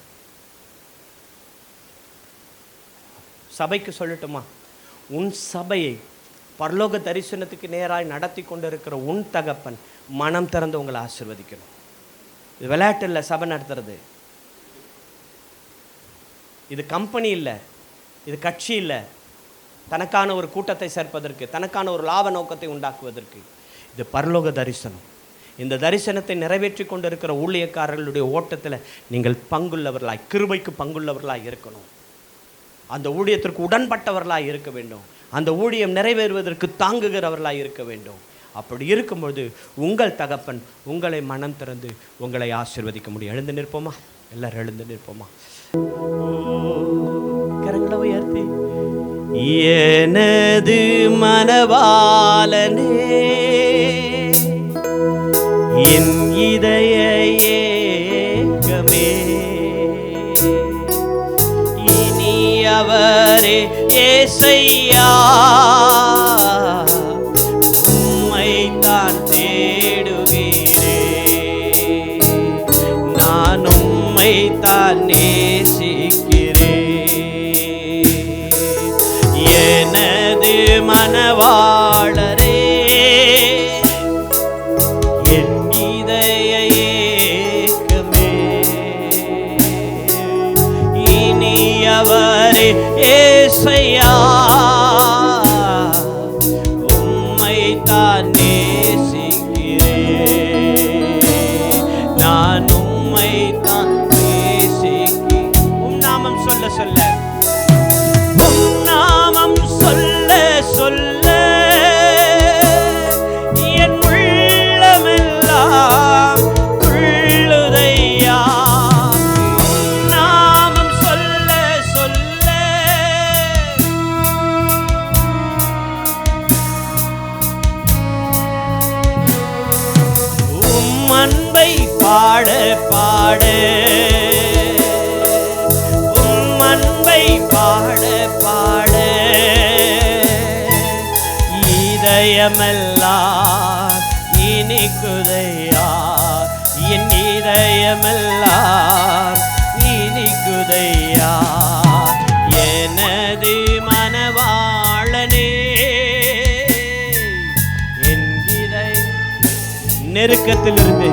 சபைக்கு சொல்லட்டுமா, உன் சபையை பரலோக தரிசனத்துக்கு நேராக நடத்தி கொண்டு இருக்கிற உன் தகப்பன் மனம் திறந்து உங்களை ஆசீர்வதிக்கணும். இது விளையாட்டு இல்லை, சபை நடத்துறது. இது கம்பெனி இல்லை, இது கட்சி இல்லை, தனக்கான ஒரு கூட்டத்தை சேர்ப்பதற்கு, தனக்கான ஒரு லாப நோக்கத்தை உண்டாக்குவதற்கு. இது பரலோக தரிசனம். இந்த தரிசனத்தை நிறைவேற்றி கொண்டு இருக்கிற ஊழியக்காரர்களுடைய ஓட்டத்தில் நீங்கள் பங்குள்ளவர்களாய், கிருபைக்கு பங்குள்ளவர்களாய் இருக்கணும். அந்த ஊழியத்திற்கு உடன்பட்டவர்களாக இருக்க வேண்டும். அந்த ஊழியம் நிறைவேறுவதற்கு தாங்குகிறவர்களாக இருக்க வேண்டும். அப்படி இருக்கும்பொழுது உங்கள் தகப்பன் உங்களை மனம் திறந்து உங்களை ஆசீர்வதிக்க முடியும். எழுந்து நிற்போமா? எல்லாரும் எழுந்து நிற்போமா? கரங்களை உயர்த்தி, எனது மனவாளனே, என் இதய ஏக்கமே, இனி அவரே ஏசையா, உம்மைத்தான் தேடுகிறேன், நான் உம்மைத்தான் நேசிக்கிறேன். எனது மனவாளரே, என் இதய ஏக்கமே, இனி அவரே ஏசையா, உம்மைத்தான் நேசிக்கிறேன், நான் உம்மைத்தான் நேசிக்கிறேன். உம் நாமம் சொல்ல சொல்ல, உம் நாமம் சொல்ல சொல்ல என் உள்ளமெல்லாம் துள்ளுதையா. உம் நாமம் சொல்ல சொல்ல உம் அன்பை பாட பாட, உம் அன்பை பாட பாட இதயமெல்லாம் இனிக்குதையா, என் இதயமெல்லாம் இனிக்குதையா. எனது மனவாளனே, என் நெருக்கத்திலிருந்து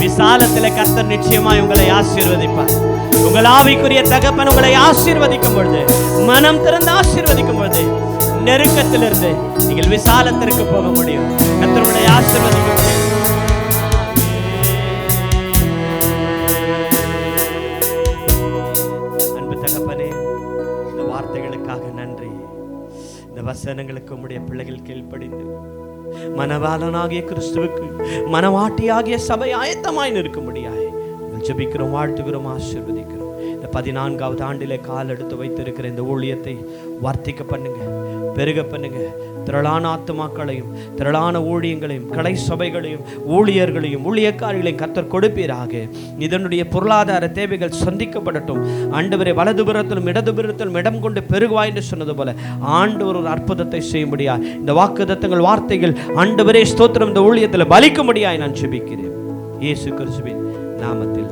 விசாலத்தில் கர்த்தர் நிச்சயமாய் உங்களை ஆசீர்வதிப்பார். உங்கள் ஆவிக்குரிய தகப்பன் உங்களை ஆசீர்வதிக்கும் பொழுது, மனம் திறந்து ஆசீர்வதிக்கும் பொழுது, நெருக்கத்திலிருந்து நீங்கள் விசாலத்திற்கு போக முடியும். கர்த்தர் உங்களை ஆசீர்வதிக்க முடியும். அன்பு தகப்பனே, இந்த வார்த்தைகளுக்காக நன்றி. இந்த வசனங்களுக்கு உம்முடைய பிள்ளைகள் கீழ்ப்படிந்து மனவாளனாகிய கிறிஸ்துவுக்கு மனவாட்டியாகிய சபை ஆயத்தமாய் நிற்கும்படியாய் ஜெபிக்கிறோம், வாழ்த்துகிறோம், ஆசீர்வதிக்கிறோம். இந்த 14வது ஆண்டிலே கால் எடுத்து வைத்திருக்கிற இந்த ஊழியத்தை வர்த்திக்க பண்ணுங்க, பெருக பண்ணுங்க. திரளான ஆத்துமாக்களையும் திரளான ஊழியங்களையும் கடை சபைகளையும் ஊழியர்களையும் ஊழியக்காரிகளையும் கர்த்தர் கொடுப்பீராக. இதனுடைய பொருளாதார தேவைகள் சந்திக்கப்படட்டும். ஆண்டவரே, வலதுபுறத்திலும் இடதுபுறத்திலும் இடம் கொண்டு பெருகுவாய் என்று சொன்னது போல ஆண்டவர் ஒரு அற்புதத்தை செய்யும்படியா, இந்த வாக்குத்தத்தங்கள் வார்த்தைகள் ஆண்டவரே ஸ்தோத்திரம் இந்த ஊழியத்தில் பலிக்கும்படியாய் நான் ஜெபிக்கிறேன். இயேசு கிறிஸ்துவின் நாமத்தில்